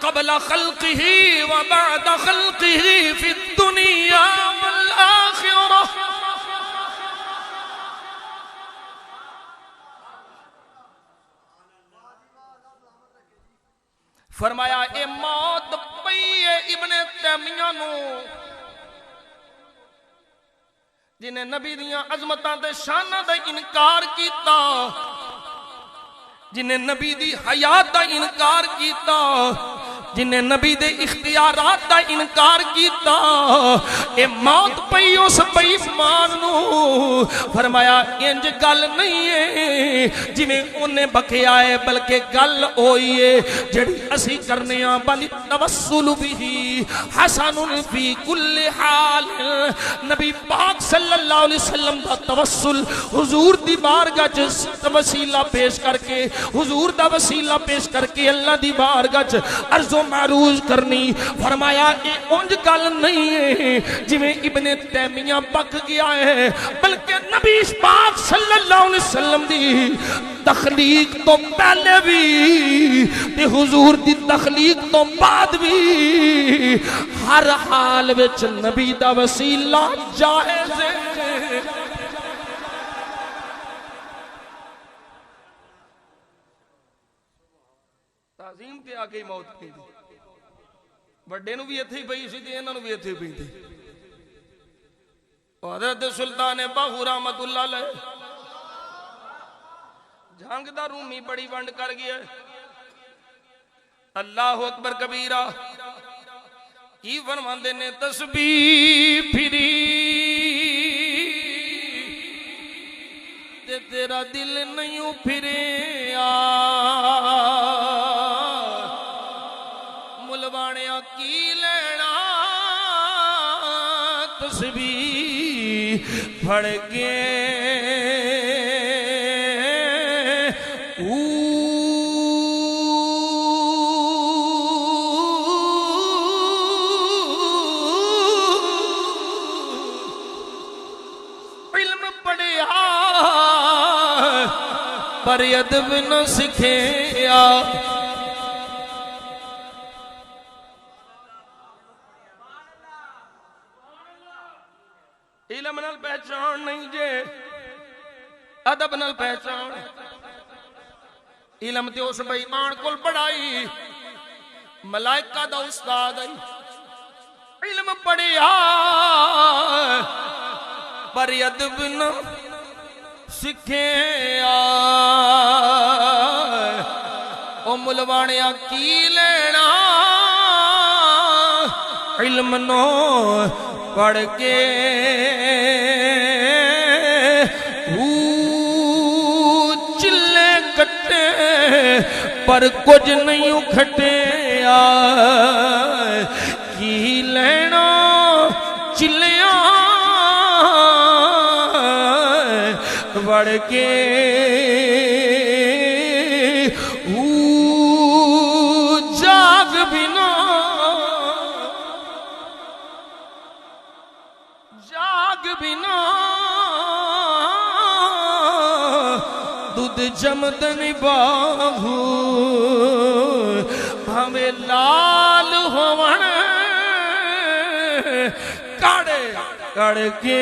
قبل خلقه وبعد خلقه في الدنيا والآخرة. فرمایا اے موت پئی ہے ابن تیمیہ نو جنہیں نبی دیاں عظمتاں دے شانہ دا انکار کیتا جنہیں نبی دی حیات دا انکار کیتا جنہیں نبی دے اختیارات دا انکار کیتا. اے موت پئی اس بے ایمان نو. فرمایا انج گل نہیں ہے جی میں انہیں بکیا ہے بلکہ گل ہوئی ہے جڑی اسی کرنے ہیں بل توسل بھی حسن فی کل حال. نبی پاک صلی اللہ علیہ وسلم دا توسل حضور دی بارگاہ چ وسیلہ پیش کر کے حضور دا وسیلہ پیش کر کے اللہ دی بارگاہ چ عرض و معروض کرنی. فرمایا اے اونج گل نہیں ہے جی میں ابن تیمیہ بک گیا ہے بلکہ نبی پاک صلی اللہ علیہ وسلم دی تخلیق تو پہلے بھی تے حضور دی تخلیق تو بعد بھی ہر حال وچ نبی دا وسیلہ جائز ہے. تعظیم تے آگے موت پہ دی بڑے نو بھی ایتھے ہی پئی سی تے انہاں نو بھی ایتھے ہی پئی تھی. حضرت سلطان باہو رحمت اللہ علیہ جھانگ دا رومی بڑی ونڈ کر گیا. اللہ اکبر کبیرہ کی فرماندے نے تسبیح پھری میرا دل نہیں پھریا ملوانیا کی لینا تسبیح پڑھ کے پر ادب نہ سکھیا علم نال پہچان نہیں جے ادب نال پہچان علم تے اس بے ایمان کول پڑھائی ملائکہ دا استاد علم پڑھیا پر ادب نہ سکھیا او ملوانیا کی لینا علم نو پڑھ کے چلے کٹے پر کچھ نہیں کھٹیا کی لینا چلیاں بڑھ کے جاگ بنا دودھ جمدن باہو ہمیں لال ہوون کڑ کے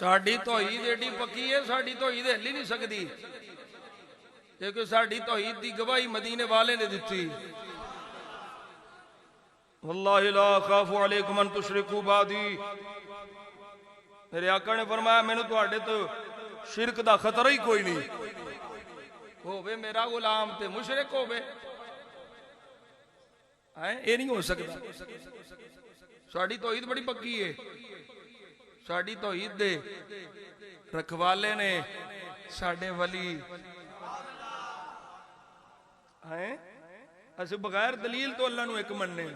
ساڑھی توحید ایڈی پکی ہے ساڑھی توحید ہلی نہیں سکتی کیونکہ ساڑھی توحید دی گواہی مدینے والے نے دیتی واللہ لا خاف علیکم ان تشرکو بعدی میرے آقا نے فرمایا میں نے تو آڑے تو شرک دا خطرہ ہی کوئی نہیں ہووے میرا غلام تے مشرک ہووے یہ نہیں ہو سکتا ساڑھی توحید بڑی پکی ہے ساڑھی توحید دے رکھوالے نے ساڑھے ولی اسے بغیر دلیل تو اللہ نو ایک مننے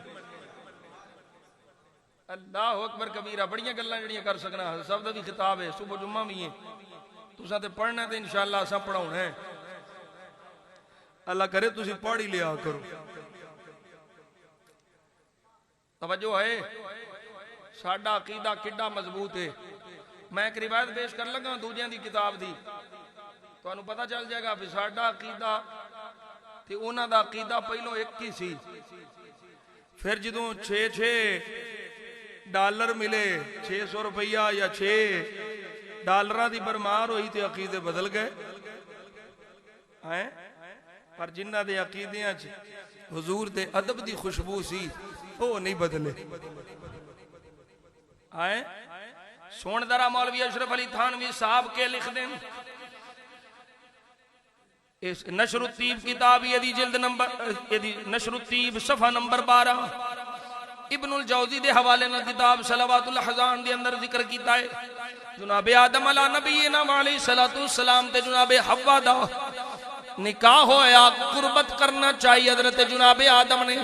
اللہ اکبر کبیرہ بڑیاں گلہ جڑیاں کر سکنا سب دا بھی خطاب ہے صبح جمعہ بھی ہے تو ساتھ پڑھنا ہے تو انشاءاللہ اساں پڑھاؤں ہے اللہ کرے تو اسی پڑھی لیا کرو توجہ ہے ساڑھا عقیدہ کڈا مضبوط ہے میں ایک روایت پیش کر لگا دوجیاں دی کتاب دی تو انہوں پتہ چل جائے گا پھر ساڑھا عقیدہ تے اونا دا عقیدہ پہلو ایک کی سی پھر جدوں 6 ملے 600 روپیہ یا 6 ڈالرہ دی برمار ہوئی تے عقیدے بدل گئے پر جنہ دے عقیدیاں حضور دے ادب دی خوشبو سی وہ نہیں بدلے سون درہ مولوی اشرف علی تھانوی صاحب کے لکھ دیں اس نشر الطیب کتاب یہ دی جلد نمبر نشر الطیب صفحہ نمبر 12 ابن الجوزی دے حوالے نہ کتاب صلوات الاحزان دے اندر ذکر کیتا ہے جناب آدم علیہ نبینا علیہ السلام تے جناب حوا دا نکاح ہویا قربت کرنا چاہیے حضرت جناب آدم نے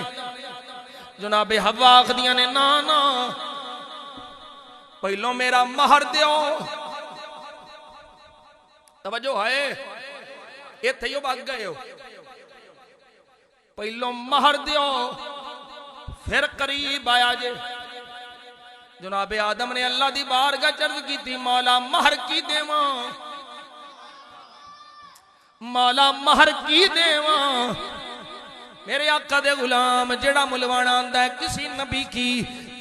جناب حوا آخدیاں نے نا نا پہلو میرا مہر دیو توجہ ہے یہ تھے بھاگ گئے ہو پہلو مہر دیو پھر قریب آیا جے جناب آدم نے اللہ دی بارگاہ چرد کی تھی مولا مہر کی دیواں مولا مہر کی دیواں میرے آقا دے غلام جڑا ملوانا آندہ ہے کسی نبی کی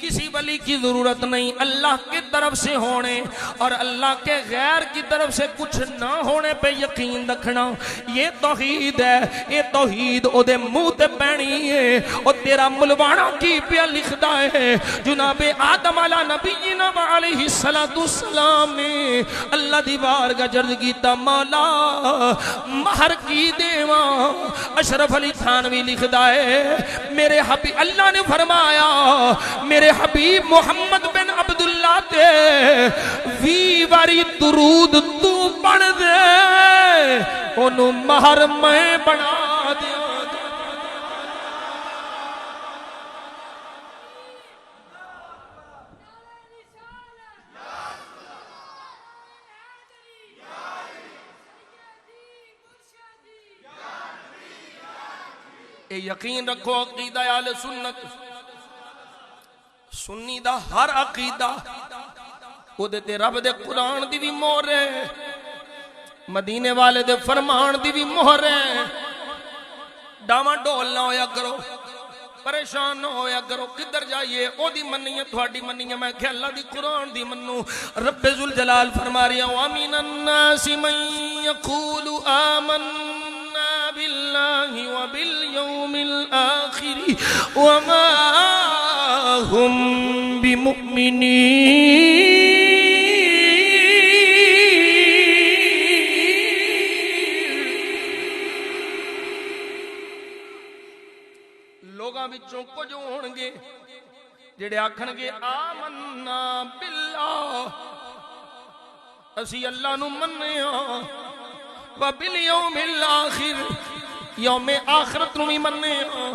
کسی ولی کی ضرورت نہیں اللہ کی طرف سے ہونے اور اللہ کے غیر کی طرف سے کچھ نہ ہونے پہ یقین رکھنا یہ توحید ہے یہ توحید او دے منہ تے پینی ہے او تیرا ملوانا کی پہ لکھدا ہے جناب آدم علی نبینا علیہ السلام نے اللہ دی بارگاہ جرد کیتا مولا مہر کی دیواں اشرف علی تھانوی لکھدا ہے میرے حبیب اللہ نے فرمایا میرے حبیب محمد بن عبداللہ تے وی واری درود تو پڑھ دے انہوں مہر میں بنا دیا اے یقین رکھو عقیدہ اہل سنت سنی دا ہر عقیدہ او دے تے رب دے قرآن دی بھی مہر ہے مدینے والے دے فرمان دی بھی مہر ہے ڈاواں ڈول نہ ہویا کرو پریشان نہ ہویا کرو کدھر جائیے او دی منی ہے تھوڑی منی ہے میں کہ اللہ دی قرآن دی منو رب ذوالجلال فرما رہا وَمِنَ النَّاسِ مَن يَقُولُ آمَنَّا بِاللَّهِ وَبِالْيَوْمِ الْآخِرِ وَمَا ہم بمؤمنین لوگاں بچوں کو جو ہونگے جڑے آکھنگے آمنا باللہ اسی اللہ نو منیا وبالیوم الاخر یوم آخرت نو بھی منیا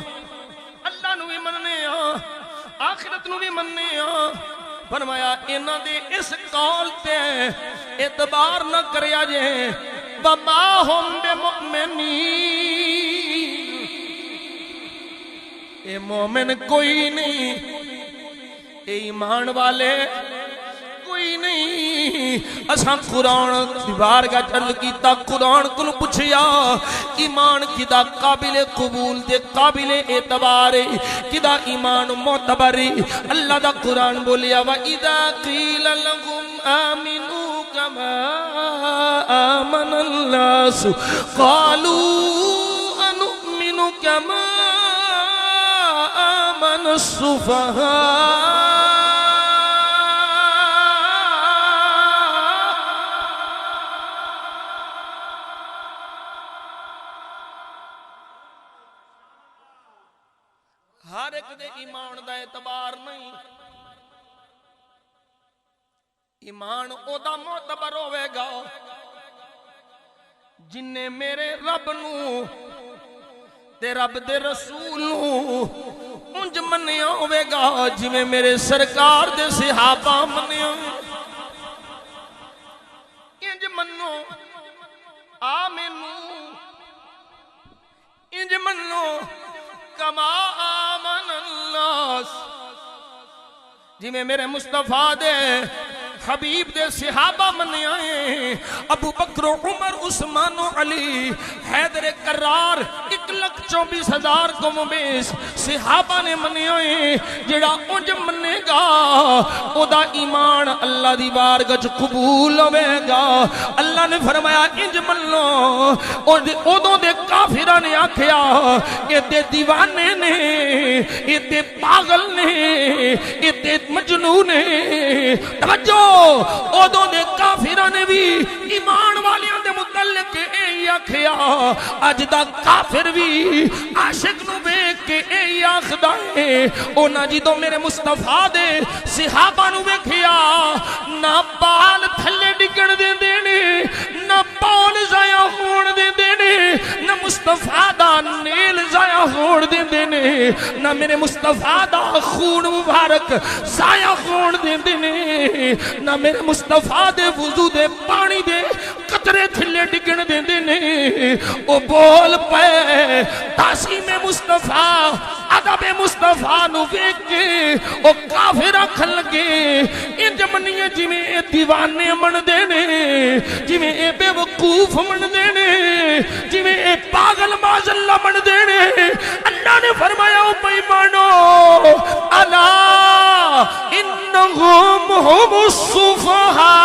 اللہ نو بھی منیا آخرت نو بھی مننے فرمایا انہاں دے اس قول تے اعتبار نہ کریا جے وما ہم بمؤمنین اے مومن کوئی نہیں اے ایمان والے کوئی نہیں اساں قرآن دیوار کا چرد کیتا قرآن کو پوچھیا ایمان کدا قابل قبول دے قابل اعتبار کدا ایمان معتبر اللہ دا قرآن بولیا وَإِذَا قِيلَ لَهُمْ آمِنُوا كَمَا آمَنَ النَّاسُ قَالُوا أَنُؤْمِنُ كَمَا آمَنَ السُّفَهَاءُ ہر ایک دے ایمان دا اعتبار نہیں ایمان او دا معتبر ہوئے گا جن نے میرے رب نو تے رب دے رسول نو انج منیا ہوئے گا جی میں میرے سرکار دے صحابہ منیا انج منو آمنو انج منو کما آمن الناس جی میں میرے مصطفیٰ دے حبیب دے صحابہ منی آئے ابو بکر عمر عثمان و علی حیدر کرار 1,24,000 کو مبیس صحابہ نے منی آئے جڑا انج منے گا او دا ایمان اللہ دی بارگاہ قبول ہوئے گا اللہ نے فرمایا انج من لو او دو دے کافرہ نے آکھیا یہ دے دیوانے نے یہ دے پاگل نے یہ دے مجنون نے توجہ اودوں دے کافرہ نے بھی ایمان والیاں دے متعلق اے آکھیا اج دا کافر بھی عاشق نو ویکھ کے اے آکھدا ہے انہاں جدوں میرے مصطفیٰ دے صحابہ نو ویکھیا نہ بال تھلے ڈگن دے دینے نہ پاؤں ضائع ہون دے دینے نہ مصطفیٰ دا نیل ضائع ہون دیندے نے نہ میرے مصطفیٰ دا خون مبارک ضائع ہون دیندے نے نہ میرے مصطفیٰ دے وضو دے پانی دے قطرے تھلے ڈگن دیندے نے او بول پے تعظیم مصطفیٰ ادب مصطفیٰ نو ویکھ کے او کافر آکھن لگے انج منیے جویں اے دیوانے من دے نے جویں اے بے وقوف من دے نے جویں اے پاگل معاذ اللہ من دے نے اللہ نے فرمایا او بے ایمانو الا انہم هم السفہاء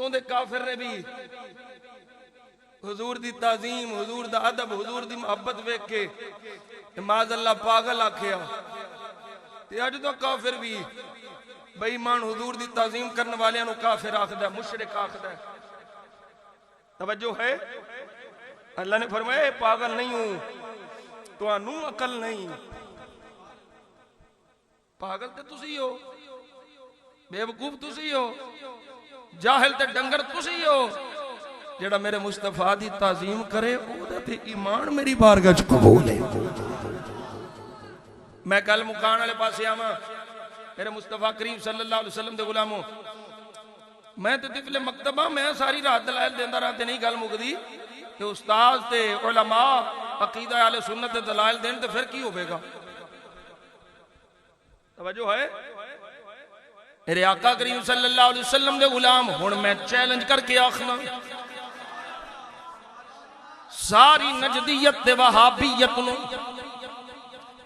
دے کافر نے بھی حضور دی تعظیم حضور دا ادب حضور دی محبت ویکھ کے معاذ اللہ پاگل آکھیا تے اج تو کافر بھی بے ایمان حضور دی تعظیم کرنے والیاں نو کافر آکھدا ہے مشرک آکھدا ہے توجہ ہے اللہ نے فرمایا اے پاگل نہیں ہوں تانوں عقل نہیں پاگل تے تسی ہو بے وقوف تسی ہو جاہل تے ڈنگر تسی ہو جڑا میرے مصطفیٰ دی تعظیم کرے او دا تے ایمان میری بارگاہ وچ قبول ہے میں کل مکان والے پاسے آواں میرے مصطفیٰ کریم صلی اللہ علیہ وسلم دے غلاموں میں تے طفل مکتبہ میں ساری رات دلائل دیندا رہا تے نہیں گل مکدی کہ استاد تے علماء عقیدہ اہل سنت دے دلائل دین تے پھر کی ہوے گا توجہ ہے میرے آقا کریم صلی اللہ علیہ وسلم دے غلام ہن میں چیلنج کر کے آخنا ساری نجدیت تے وہابیت نو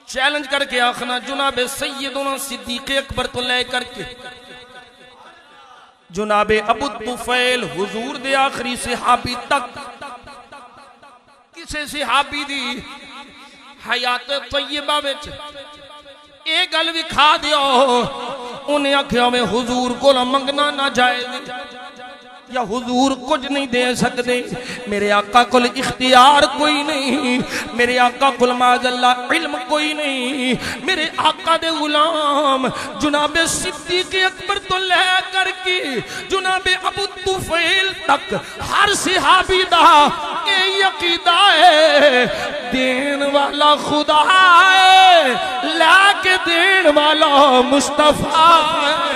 چیلنج کر کے آخنا جناب سیدنا صدیق اکبر تو لے کر کے جناب ابو طفیل حضور دے آخری صحابی تک کسے صحابی دی حیات طیبہ وچ اے گل بھی کھا دیو انہیں آکھیا میں حضور کو منگنا نہ جائے یا حضور کچھ نہیں دے سکتے میرے آقا کل اختیار کوئی نہیں میرے آقا کل معاذ اللہ علم کوئی نہیں میرے آقا دے غلام جناب صدیق اکبر تو لے کر کے جناب ابو طفیل تک ہر صحابی دا یہ عقیدہ ہے دین والا خدا ہے لا کے دین والا مصطفیٰ ہے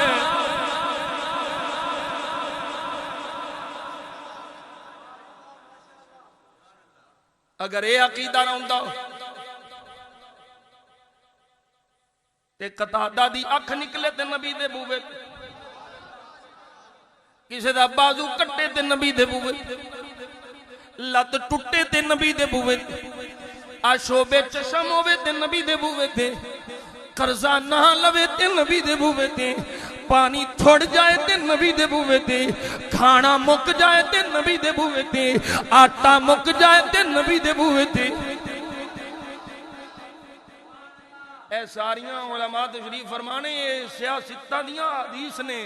اگر اے عقیدہ نہ ہوندا تے قطادہ دی اکھ نکلے تے نبی دے بوے کسے دا بازو کٹے تے نبی دے بوے لت ٹوٹے تے نبی دے بوے آشوبے چشم ہوے تے نبی دے بوے تے قرضہ نہ لوے تے نبی دے بوے تے پانی تھوڑ جائے تے نبی دے بوے تے کھانا مک جائے تے نبی دے بوے تے آٹا مک جائے تے نبی دے بوے تے اے ساریاں علماء تشریف فرمانے یہ سیاستہ دیاں حدیث نے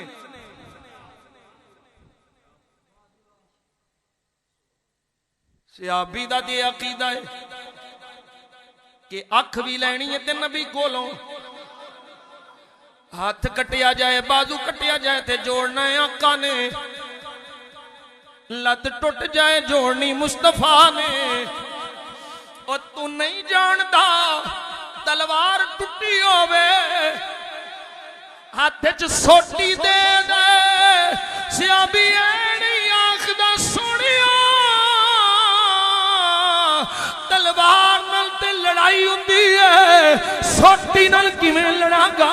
صحابی دا تے عقیدہ ہے کہ اکھ بھی لینی ہے تے نبی کولوں ہاتھ کٹیا جائے بازو کٹیا جائے تے جوڑنا ہے آقا نے لت ٹوٹ جائے جوڑنی مصطفیٰ نے اور تو نہیں جاندا تلوار ٹوٹی ہووے ہاتھ چ سوٹی دے دے صحابی نہیں آکھدا سونیا تلوار نال تے لڑائی ہوندی ہے سوٹی نال کیویں لڑاں گا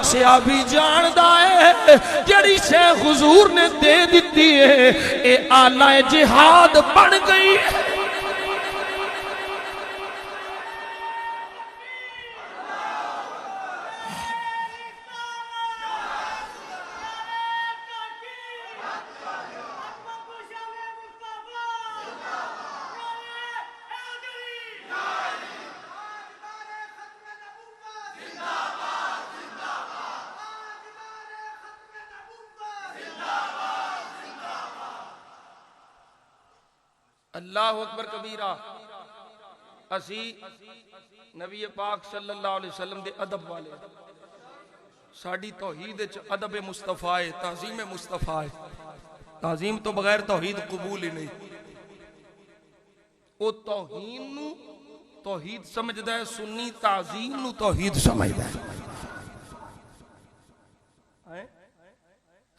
صحابی جاندا ہے جڑی شے حضور نے دے دتی ہے اے آلہ جہاد بن گئی ہے اللہ اکبر کبیرہ اسی نبی پاک صلی اللہ علیہ وسلم دے ادب والے ساڑی توحید ادب مصطفیٰ ہے، تعظیم مصطفیٰ ہے، تعظیم تو بغیر توحید قبول ہی نہیں۔ او توہین نو توحید سمجھدا ہے، سنی تعظیم نو توحید سمجھدا ہے۔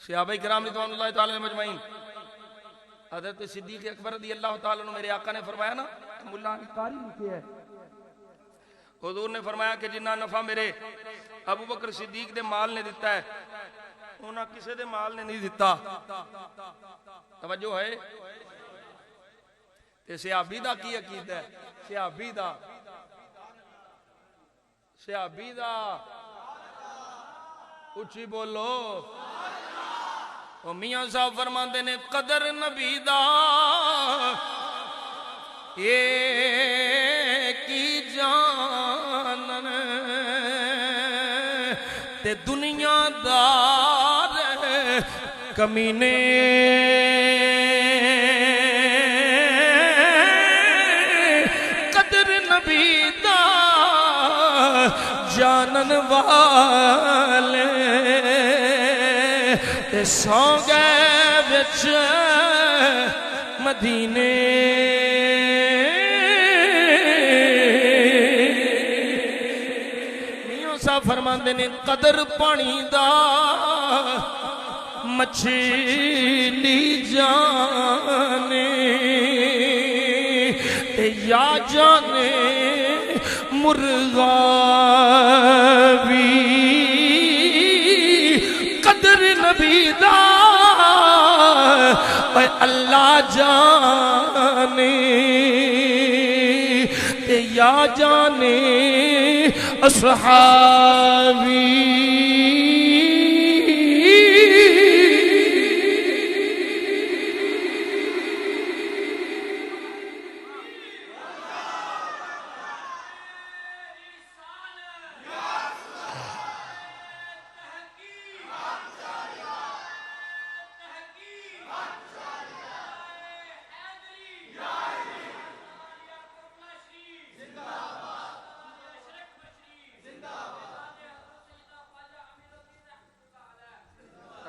صحابہ کرام رضوان اللہ تعالی مجمعین، حضرت صدیق اکبر رضی اللہ تعالیٰ عنہ، میرے آقا نے فرمایا نا، ملا علی قاری لکھے ہے، حضور نے فرمایا کہ جنہ نفع میرے ابو بکر صدیق دے مال نے دیتا ہے انہاں کسے دے مال نے نہیں دیتا۔ توجہ ہے؟ تے صحابی دا کی عقیدہ ہے؟ صحابی دا اچھی بولو۔ میاں صاحب فرماندے نے قدر نبی دا کی جانن تے دنیا دار کمینے قدر نبی دا جانن والے تے سو گئے بچ مدینے۔ میاں صاحب فرماندے نے قدر پانی دا مچھلی جانے تے یا جانے مرغا بھی قدر نبی دا اے اللہ جانے تے یا جانے اصحابی۔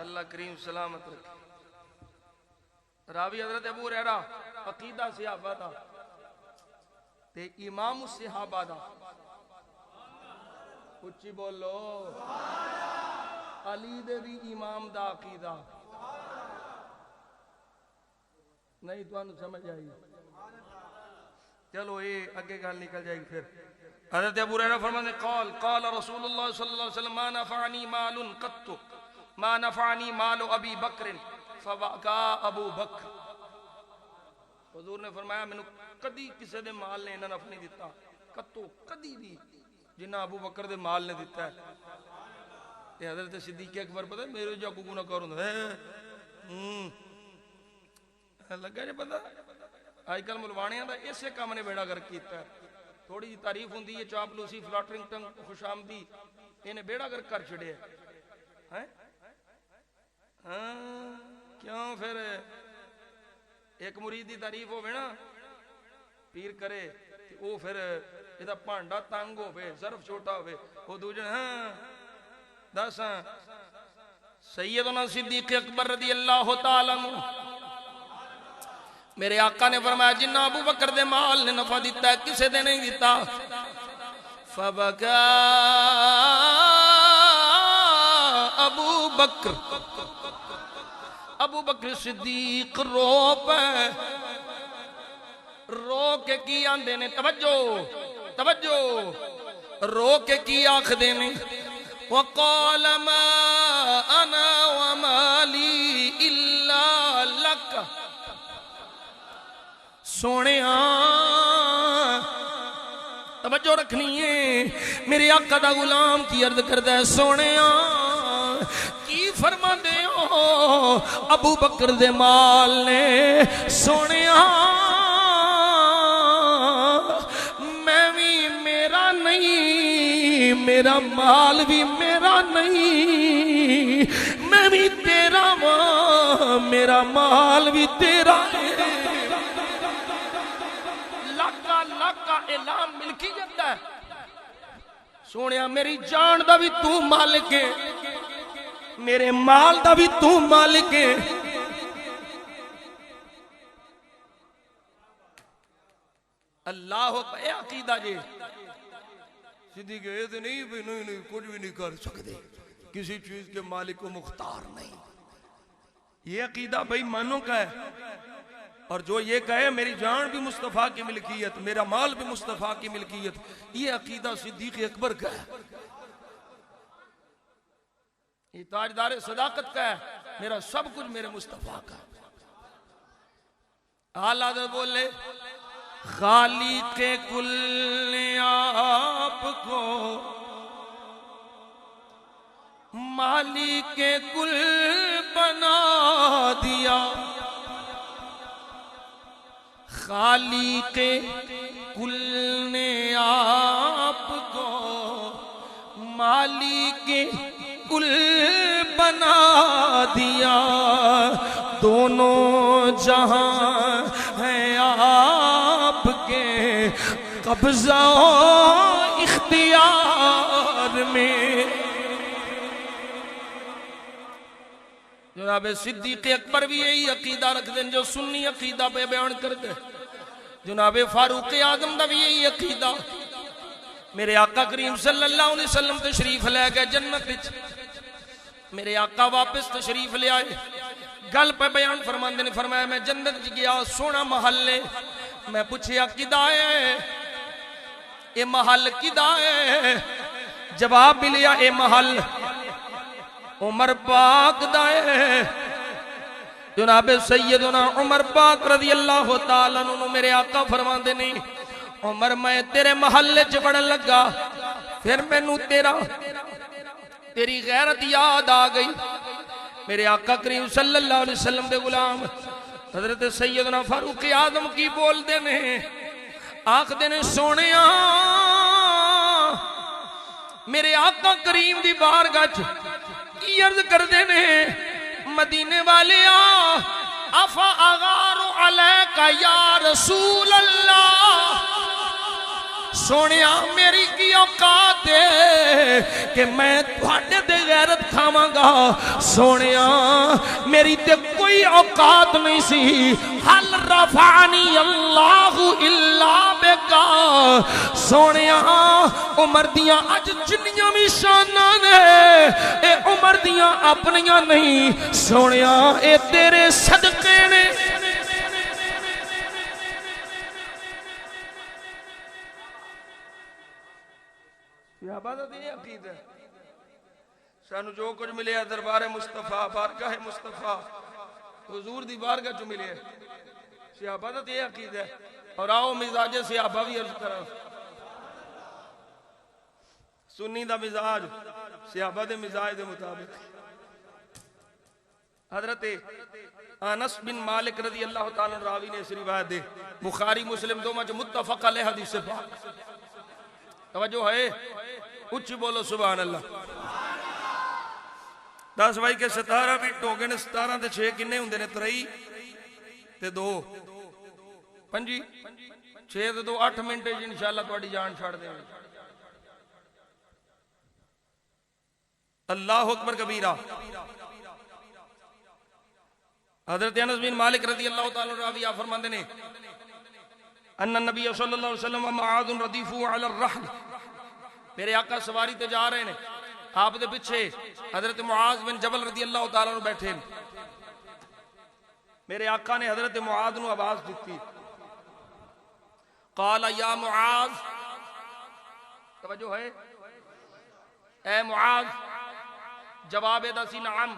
اللہ کریم سلامت رکھے۔ راوی حضرت ابو ہریرہ عقیدہ صحابہ دا تے امام صحابہ دا، اچھی بولو، علی دے بھی امام دا عقیدہ نہیں تو انہوں سمجھ آئی۔ چلو یہ اگے گال نکل جائے گی پھر۔ حضرت ابو ہریرہ فرماتے قال رسول اللہ صلی اللہ علیہ وسلم ما نفعنی مال قط ما نفعنی مال ابی بکر فبکا ابو بکر۔ حضور نے فرمایا میں نے کدی کسے دے مال نے انہاں نفع نہیں دیتا، کتو کدی بھی جنہ ابو بکر دے مال نے دیتا ہے۔ یہ حضرت صدیق اکبر پتہ ہے میرے جو کو گناہ کر ہوندا ہے لگا جے پتہ آج کل ملوانیاں دا اسے کام نے بیڑا گرک کیتا ہے۔ تھوڑی جی تعریف ہوندی ہے، چاپلوسی، فلاٹرنگ ٹنگ، خوش آمدی، انہیں بیڑا گرک کر چھڑے ہیں۔ کیوں پھر ایک مرید دی تعریف ہوئے نا پیر کرے وہ پھر یہ پانڈا تنگ ہوئے، ظرف چھوٹا ہوئے، وہ دوجہ دس سیدنا صدیق اکبر رضی اللہ تعالیٰ عنہ میرے آقا نے فرمایا جنہ ابو بکر دے مال نے نفع دیتا ہے کسے دے نہیں دیتا۔ فبکا ابو بکر، ابو بکر صدیق رو پہ، رو کے کی آندے نے، توجہ رو کے کی آنکھ دینے، وقال ما انا ومالی الا لک، سونے توجہ رکھنی ہے، میرے آقا دا غلام کی عرض کردہ ہے، سونے کی فرما دے ہو ابو بکر دے مال نے، سونے میں بھی میرا نہیں، میرا مال بھی میرا نہیں، میں بھی تیرا ماں، میرا مال بھی تیرا ہے، پاک کا اعلان ملکیت ہے. سونیا میری جان دا بھی تو مالک ہے, میرے مال دا بھی تو مالک ہے. اللہ اے عقیدہ جی صدیق یہ نہیں بھی نہیں کچھ بھی نہیں کر سکتے, کسی چیز کے مالک و مختار نہیں. یہ عقیدہ بھائی مانوں کا ہے. اور جو یہ کہے میری جان بھی مصطفیٰ کی ملکیت, میرا مال بھی مصطفیٰ کی ملکیت, یہ عقیدہ صدیق اکبر کا ہے, یہ تاجدار صداقت کا ہے. میرا سب کچھ میرے مصطفیٰ کا. اعلیٰ حضرت بولے خالق کل نے آپ کو مالک کل بنا دیا. خالق کل نے آپ کو مالک کل بنا دیا. دونوں جہاں ہیں آپ کے قبضہ و اختیار میں. جناب صدیق اکبر بھی یہی عقیدہ رکھ دیں جو سنی عقیدہ پہ بیان کر دے. جناب فاروق اعظم دا بھی یہی عقیدہ. میرے آقا کریم صلی اللہ علیہ وسلم تشریف لے گئے جنت وچ. میرے آقا واپس تشریف لے آئے, گل پہ بیان فرماندے نے فرمایا میں جنت وچ گیا, سونا محل ہے. میں پوچھیا کدا ہے, اے محل کدا ہے؟ جواب ملیا اے محل عمر پاک دا ہے. جناب سیدنا عمر پاک رضی اللہ تعالیٰ عنہ میرے آقا فرماندے نہیں عمر میں تیرے محلے چ بڑھن لگا, پھر مینوں تیری غیرت یاد آ گئی. میرے آقا کریم صلی اللہ علیہ وسلم دے غلام حضرت سیدنا فاروق اعظم کی بول دے نے, آخ دے نے سونیاں میرے آقا کریم دی بارگاہ چ کی عرض کر دے نے مدینے والے افا اغار علیکہ یا رسول اللہ. سونیا میری کی اوقات ہے کہ میں تھوڑے دے غیرت کھاواں گا. سونیا میری تے کوئی اوقات نہیں سی. حل رفعنی اللہ الا بکا. سونیا عمر دیاں اج جنیاں بھی شاناں نے اے عمر دیاں اپنیاں نہیں. سونیا اے تیرے صدقے نے. صحابہ دا یہ عقیدہ ہے. سانو جو کچھ ملے ہے دربار مصطفیٰ بارگاہ مصطفیٰ حضور دی بارگاہ جو ملے ہے. صحابہ دا یہ عقیدہ ہے. اور آؤ مزاج صحابہ بھی عرض کرا. سنی دا مزاج صحابہ دے مزاج دے مطابق. حضرت انس بن مالک رضی اللہ تعالیٰ راوی نے اس روایت دے بخاری مسلم دو مجھ متفق علیہ حدیث پاک. توجہ ہے, اچھی بولو سبحان اللہ. 10 بھائی کے 17 منٹ ہو گئے نے. 17 تے 6 کنے ہوندے نے 3 تے 2 5 6 تے 2 8 منٹ انشاءاللہ تہاڈی جان چھڑ دیں. اللہ اکبر کبیرہ. حضرت انس بن مالک رضی اللہ تعالی عنہ راوی فرماندے نے ان النبی صلی اللہ علیہ وسلم معاذ ردیف علی الرحل. میرے آقا سواری تے جا رہے ہیں, آپ دے پیچھے حضرت معاذ بن جبل رضی اللہ تعالیٰ عنہ بیٹھے. میرے آقا نے حضرت معاذ نو آواز دیتی, قال یا معاذ. توجہ ہے, اے معاذ. جواب دا سی نعم.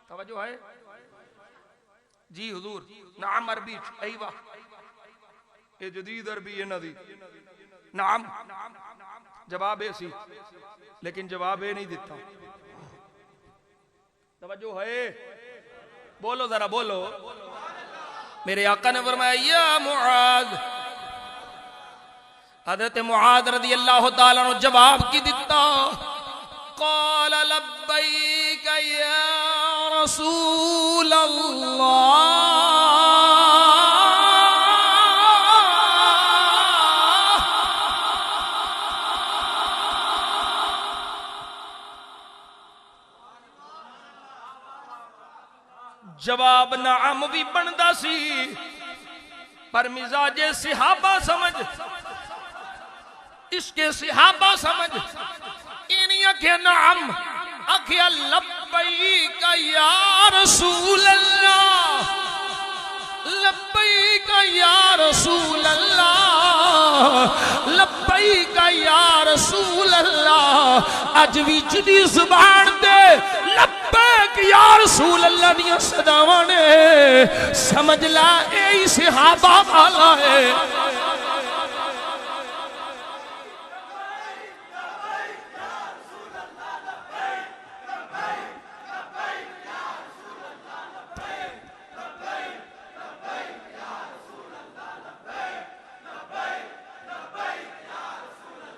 توجہ ہے جی حضور. نعم عربی ایوہ یہ جدید عربی ہے نا دی. نعم جواب سی لیکن جواب نہیں دیتا. توجہ ہے, بولو ذرا بولو. میرے آقا نے فرمایا یا معاذ. حضرت معاذ رضی اللہ تعالیٰ عنہ جواب کی دیتا, قال لبیک یا رسول اللہ. جواب نعم بھی بندا سی پر مزاج صحابہ سمجھ اس کے صحابہ سمجھ انہی اکھے نعم اکھے لبیک یا رسول اللہ لبیک یا رسول اللہ لبیک یا رسول اللہ اج بھی جدی زبان دے لبیک یا رسول اللہ دیا صداواں نے سمجھ لا اے صحابہ والا ہے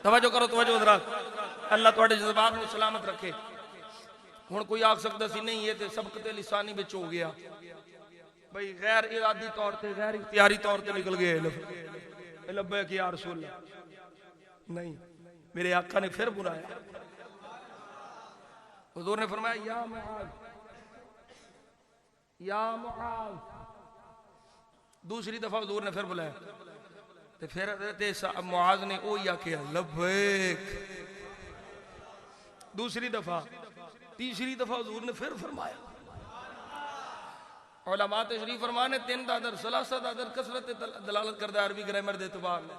توجہ کرو توجہ حضرات اللہ تواڈے جذبات کو سلامت رکھے ہن کوئی آکھ سکدا سی نہیں یہ تے سبقت لسانی وچ ہو گیا بھئی غیر ارادی طور تے غیر اختیاری طور تے نکل گئے لبیک یا رسول اللہ نہیں میرے آقا نے پھر بلایا حضور نے فرمایا یا معاذ یا معاذ دوسری دفعہ حضور نے پھر بلایا تو پھر حضرت معاذ نے او یا کیا لبیک دوسری دفعہ تیسری دفعہ حضور نے پھر فرمایا علماء تشریف فرمانے تین دادر سلاسہ دادر کثرت دلالت کردہ عربی گرامر دے اعتبار میں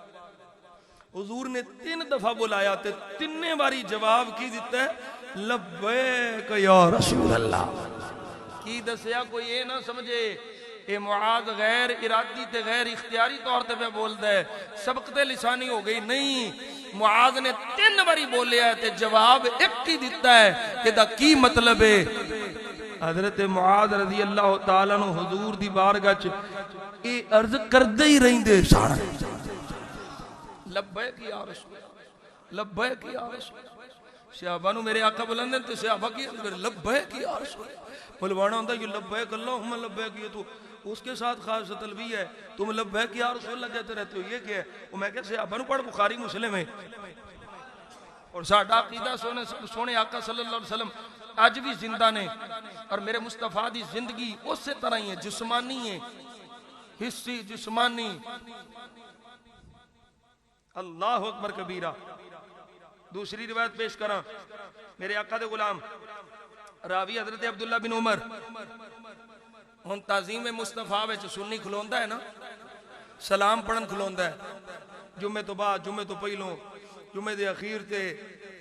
حضور نے 3 دفعہ بلایا تے 3 باری جواب کی دیتا ہے لبیک یا رسول اللہ کی دسیا کوئی یہ نہ سمجھے اے معاذ غیر ارادی تے غیر اختیاری طور تے پہ بولتا ہے سبقت لسانی ہو گئی نہیں معاذ نے 3 باری بولیا ہے تے جواب ایک ہی دیتا ہے کہ دا کی مطلب ہے حضرت معاذ رضی اللہ تعالیٰ عنہ حضور دی بارگاہ چ اے عرض کردے ہی رہندے سارا لبیک یا رسول لبیک یا رسول صحابہ نو میرے آقا بلندے تے صحابہ کی لبیک یا رسول بلوانا ہوتا ہے یہ لبیک اللہم لبیک یہ تو اس کے ساتھ خاص تلبیہ ہے تم لبیک یا رسول اللہ کہتے رہتے ہو یہ کیا ہے وہ میں کہتے صحابہ نو پڑھ بخاری مسلم ہے اور ساڑھا عقیدہ سونے آقا صلی اللہ علیہ وسلم آج بھی زندہ نے اور میرے مصطفیٰ دی زندگی اس سے طرح ہی ہے جسمانی ہے حصی جسمانی اللہ اکبر کبیرہ دوسری روایت پیش کرا میرے آقا دے غلام راوی حضرت عبداللہ بن عمر ہن تعظیم مصطفیٰ وچ سنی کھلوندا ہے نا سلام پڑھن کھلوندا ہے جمعے تو بعد جمعے تو پہلوں جمعے دے اخیر تے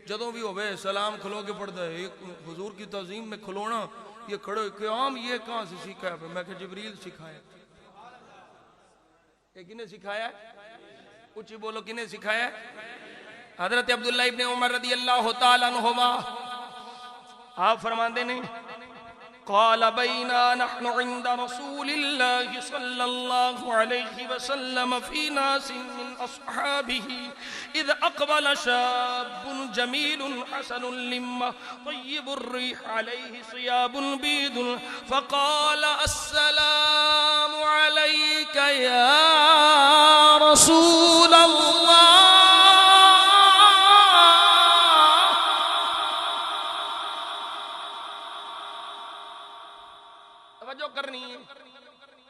جدوں بھی ہوئے سلام کھلو کے پڑھتا ہے حضور کی تعظیم میں کھلونا یہ کھڑے قیام یہ کہاں سے سیکھا ہے میں کہ جبریل سکھایا یہ کنے سکھایا ہے کچھ بولو کنے سکھایا ہے حضرت عبداللہ ابن عمر رضی اللہ تعالیٰ عنہما آپ فرماندے نہیں قال بينا نحن عند رسول الله صلى الله عليه وسلم في ناس من أصحابه إذ أقبل شاب جميل حسن اللمة طيب الريح عليه صياب بيض فقال السلام عليك يا رسول الله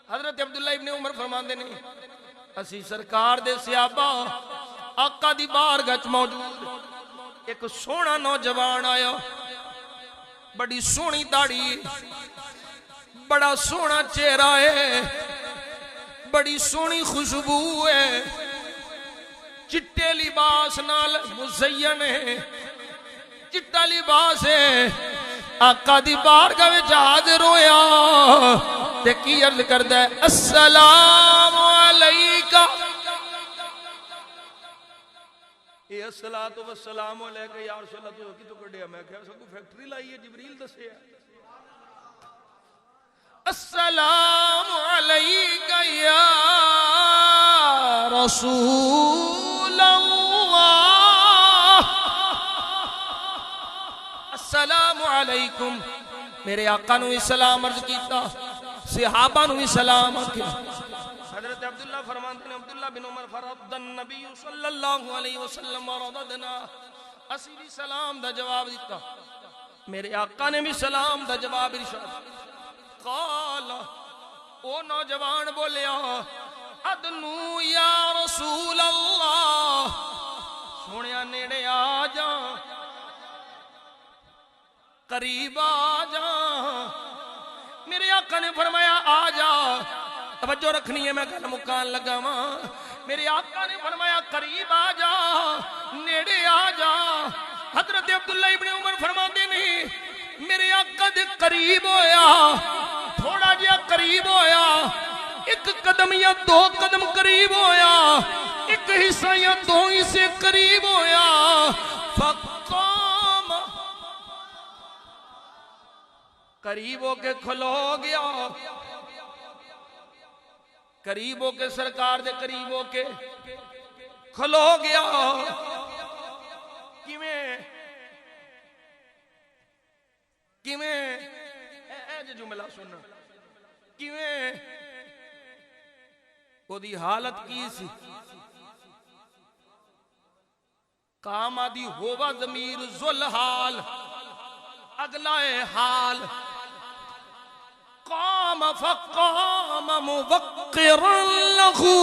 حضرت عبداللہ ابن عمر فرماندے نے اسی سرکار دے صحابہ آقا دی بارگاہ وچ موجود ایک سونا نوجوان آیا بڑی سونی داڑھی بڑا سونا چہرہ ہے بڑی سونی خوشبو ہے چٹے لباس نال مزین ہے چٹا لباس ہے آقا دی بارگاہ وچ حاضر ہویا تے کی عرض کردا ہے السلام علیکہ اے الصلاۃ والسلام علیکہ یا رسول اللہ تو کی تو کڈیا میں کہ سب کو فیکٹری لائی ہے جبریل دسے السلام علیکہ یا رسول اللہ السلام علیکم میرے آقا نو سلام عرض کیتا صحابہ نو سلام کیا حضرت عبداللہ فرماتے ہیں عبداللہ بن عمر فرد النبی صلی اللہ علیہ وسلم ورددنا اسی بھی سلام دا جواب دیتا میرے آقا نے بھی سلام دا جواب ارشاد قال او نوجوان بولیا ادنو یا رسول اللہ سونیا نیڑے آ جا قریب آ جا میرے آقا نے فرمایا آ جا توجہ رکھنی ہے میں گل مکان لگا ماں میرے آقا نے فرمایا قریب آ جا نیڑے آ جا حضرت عبداللہ ابن عمر فرماتے نہیں میرے آقا دے قریب ہویا تھوڑا جیا قریب ہویا ایک قدم یا دو قدم قریب ہویا ایک حصہ یا دو حصے قریب ہویا فقام قریب ہو کے کھلو گیا قریب ہو کے سرکار دے قریب ہو کے کھلو گیا کیویں اے جملہ سننا کیویں وہ دی حالت کی سی کام آدھی ہوا ضمیر ذل حال اگلا حال قام فقام موقرا لہو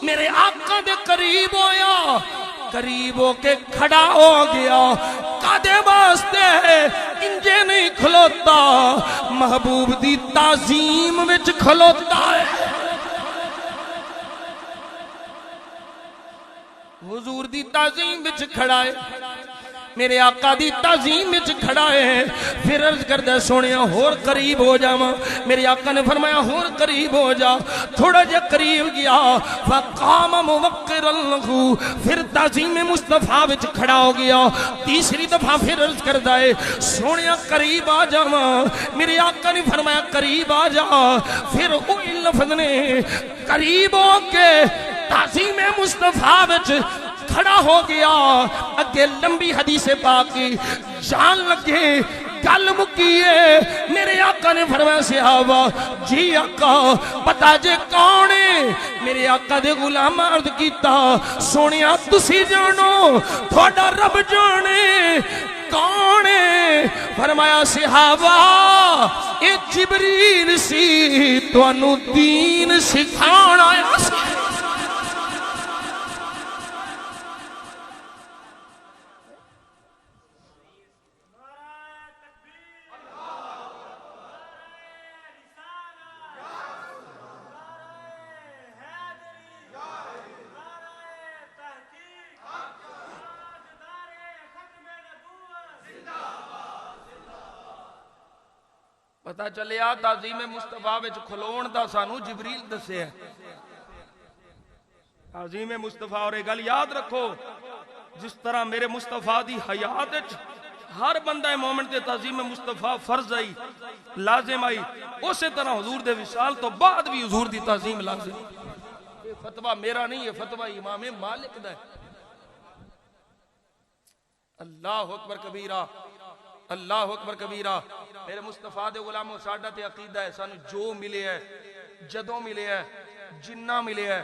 میرے آقا دے قریب ہویا قریب ہو کے کھڑا ہو گیا کدے واسطے انجے نہیں کھلوتا محبوب دی تعظیم وچ کھلوتا ہے حضور دی تعظیم وچ کھڑا ہے میرے آقا دی تعظیم وچ کھڑا ہے پھر عرض کردہ سونیا ہور قریب ہو جاواں میرے آقا نے فرمایا ہور قریب ہو جا تھوڑا جا قریب گیا فقام موقرا لہو پھر تعظیم مصطفیٰ وچ کھڑا ہو گیا تیسری دفعہ پھر عرض کردہ ہے سونیا قریب آ جاواں میرے آقا نے فرمایا قریب آ جا پھر وہی لفظ نے قریب ہو کے تعظیم مصطفیٰ وچ کھڑا ہو گیا اگے لمبی حدیث پاک جان لگے گل مکیے میرے آقا نے فرمایا صحابہ جی آقا پتا جے کون ہے میرے آقا دے غلام عرض کیتا سونیا تسی جانو تھوڑا رب جانے کون ہے فرمایا صحابہ اے جبریل سی تانوں دین سکھاون آیا سی پتا چلیا تعظیم مصطفیٰ وچ کھلون دا سانو جبریل دسے ہے تعظیم مصطفیٰ اور ایک گل یاد رکھو جس طرح میرے مصطفیٰ دی حیات وچ ہر بندہ مومن تے تعظیم مصطفیٰ فرض آئی لازم آئی اسی طرح حضور دے وصال تو بعد بھی حضور دی تعظیم لازم یہ فتوہ میرا نہیں ہے فتوہ امام مالک دا ہے اللہ اکبر کبیرہ اللہ اکبر کبیرہ میرے مصطفیٰ دے غلاموں ساڈا تے عقیدہ ہے سانو جو ملے ہے جدوں ملے ہے جنہ ملے ہے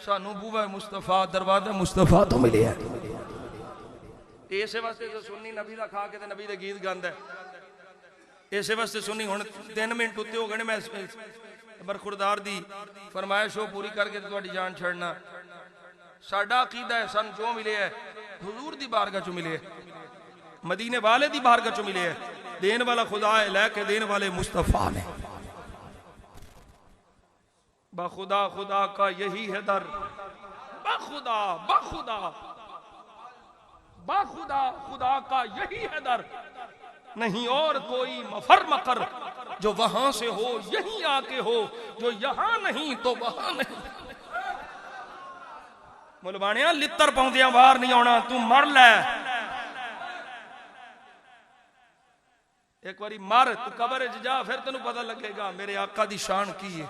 سانو بوہ مصطفیٰ دروازہ مصطفیٰ تو ملے ہے اسے واسطے تو سنی نبی دا کھا کے تے نبی دے گیت گاند ہے اسے واسطے سنی ہن 3 منٹ ہوتے ہو گئے میں برخوردار دی فرمائش ہو پوری کر کے تہاڈی جان چھڑنا ساڈا عقیدہ ہے سانو جو ملے ہے حضور دی بارگاہ چوں ملے ہے مدینے والے دی بارگاہ چوں ملے ہے دین والا خدا ہے لے کے دین والے مصطفیٰ نے بخدا خدا کا یہی ہے در بخدا بخدا بخدا خدا کا یہی ہے در نہیں اور کوئی مفر مقر جو وہاں سے ہو یہیں آ کے ہو جو یہاں نہیں تو وہاں نہیں ملوانیاں لتر پاؤندیاں باہر نہیں آنا تو مر لے ایک باری مر تو قبر جا پھر تینوں پتہ لگے گا میرے آقا دی شان کی ہے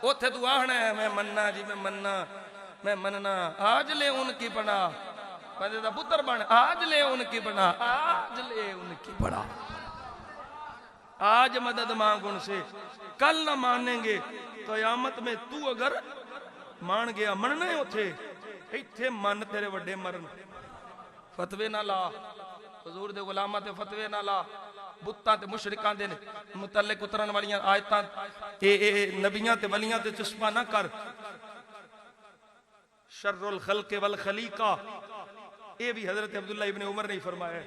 اوتھے تو آہنا ہے میں مننا جی میں مننا آج لے ان کی پناہ بندے دا پتر بن آج لے ان کی پناہ آج لے ان کی پناہ آج مدد مانگ ان سے کل نہ مانیں گے قیامت میں تو اگر مان گیا مننے اوتھے ایتھے من تیرے وڈے مرن فتوے نہ لا حضور دے غلامہ تے فتوے نہ لا بتاں تے مشرکاں دے متعلق اترن والیاں آیتاں اے نبیاں تے ولیاں تے چسپا نہ کر. شر الخلق والخلیقہ اے بھی حضرت عبداللہ ابن عمر نے فرمایا ہے.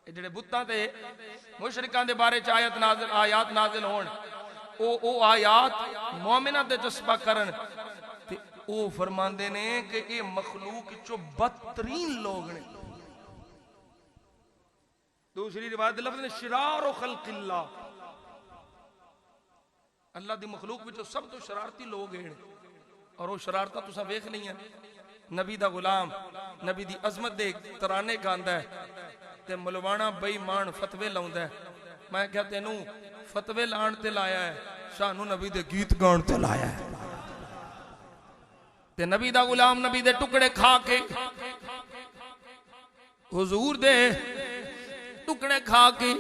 جڑے بتاں تے مشرکاں دے بارے چ آیات نازل ہون او آیات مومنہ تے چسپا کرن تے او فرماندے نے کہ اے مخلوق چو بدترین لوگ نے. دوسری روایت لفظ نے شرار خلق اللہ, اللہ دی مخلوق وچوں سب تو شرارتی لوگ ہیں اور وہ شرارتاں تساں ویکھ نہیں ہیں. نبی دا غلام نبی دی عظمت دے ترانے گاندا ہے تے ملوانا بے ایمان فتوے لاوندا ہے. میں کہا تینوں فتوے لان تے لایا ہے, سانو نبی دے گیت گان تے لایا ہے. تے نبی دا غلام نبی دے ٹکڑے کھا کے حضور دے ٹکڑے کھا کے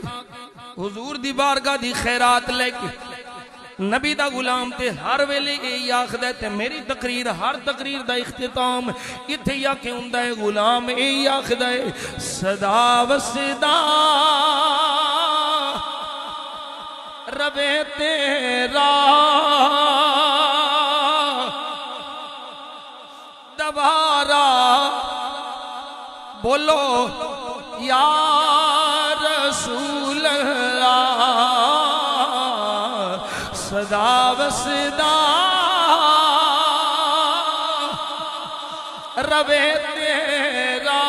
حضور دی بارگاہ دی خیرات لے کے نبی دا غلام تے ہر ویلے یہ آخدا ہے تے میری تقریر ہر تقریر دا اختتام ایتھے یا کہ ہوندا ہے غلام یہ آخدا ہے صدا و صدا ربے تیرا دوبارہ بولو یا رسول اللہ صدا و صدا ربے تیرا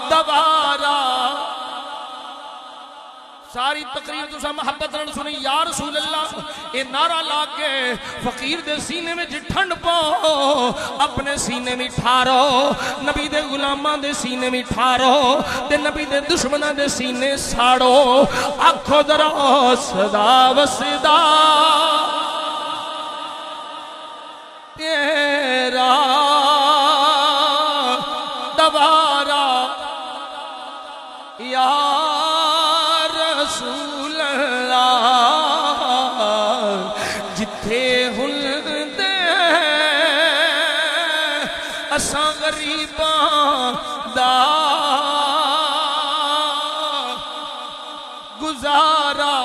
دوبارہ. ساری تقریر تسا محبت نال سنی یا رسول اللہ اے نعرہ لا کے فقیر دے سینے میں ٹھنڈ پاؤ, اپنے سینے میں ٹھارو, نبی دے غلاماں دے سینے میں ٹھارو تے نبی دے دشمناں دے سینے ساڑو. آکھو ذرا صدا و صدا تیرا دوبارہ یا رسول اللہ جتھے ہلدے اساں غریباں دا گزارا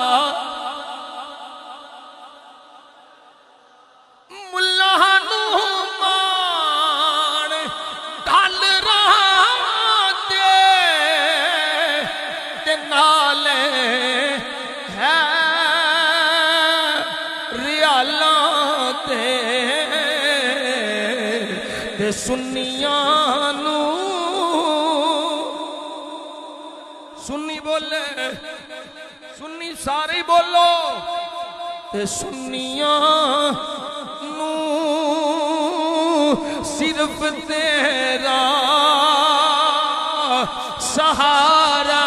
سنیاں نو سنی بولے سنی سارے بولو تے سنیاں نو صرف تیرا سہارا.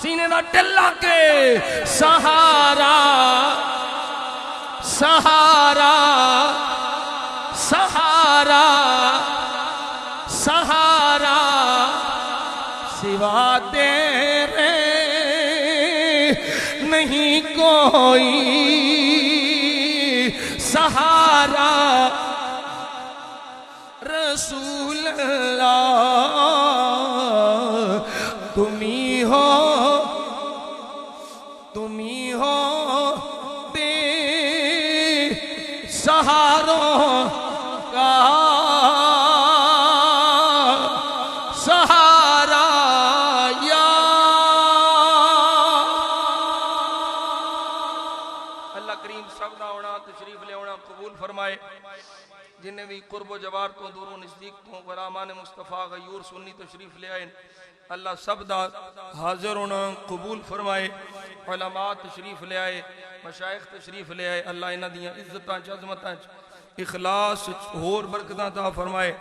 سینے دا ٹلا کے سہارا سہارا سہارا سہارا سوا تیرے نہیں کوئی سہارا. رسول اللہ تم ہی ہو بے سہاروں کا سہارا. یا اللہ کریم سب دا ہونا تشریف لے ہونا قبول فرمائے. جنہیں بھی قرب و جوار تو دور و نزدیک تو غلامان مصطفیٰ غیور سنی تشریف لے آئے اللہ سب دا حاضر ہونا قبول فرمائے. علماء تشریف لے آئے, مشائخ تشریف لے آئے, اللہ انہاں دیاں عزتاں عظمتاں اخلاص اور برکتاں عطا فرمائے.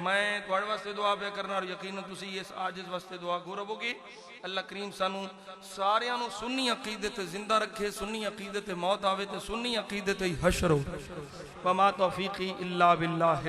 میں تواڈے واسطے دعا پہ کرنا اور یقیناً تسی اس عاجز واسطے دعا گورو گے. اللہ کریم سانو ساریاں نو سنی عقیدت زندہ رکھے, سنی عقیدت موت آوے تے سنی عقیدت حشر ہو. وما توفیقی الا باللہ.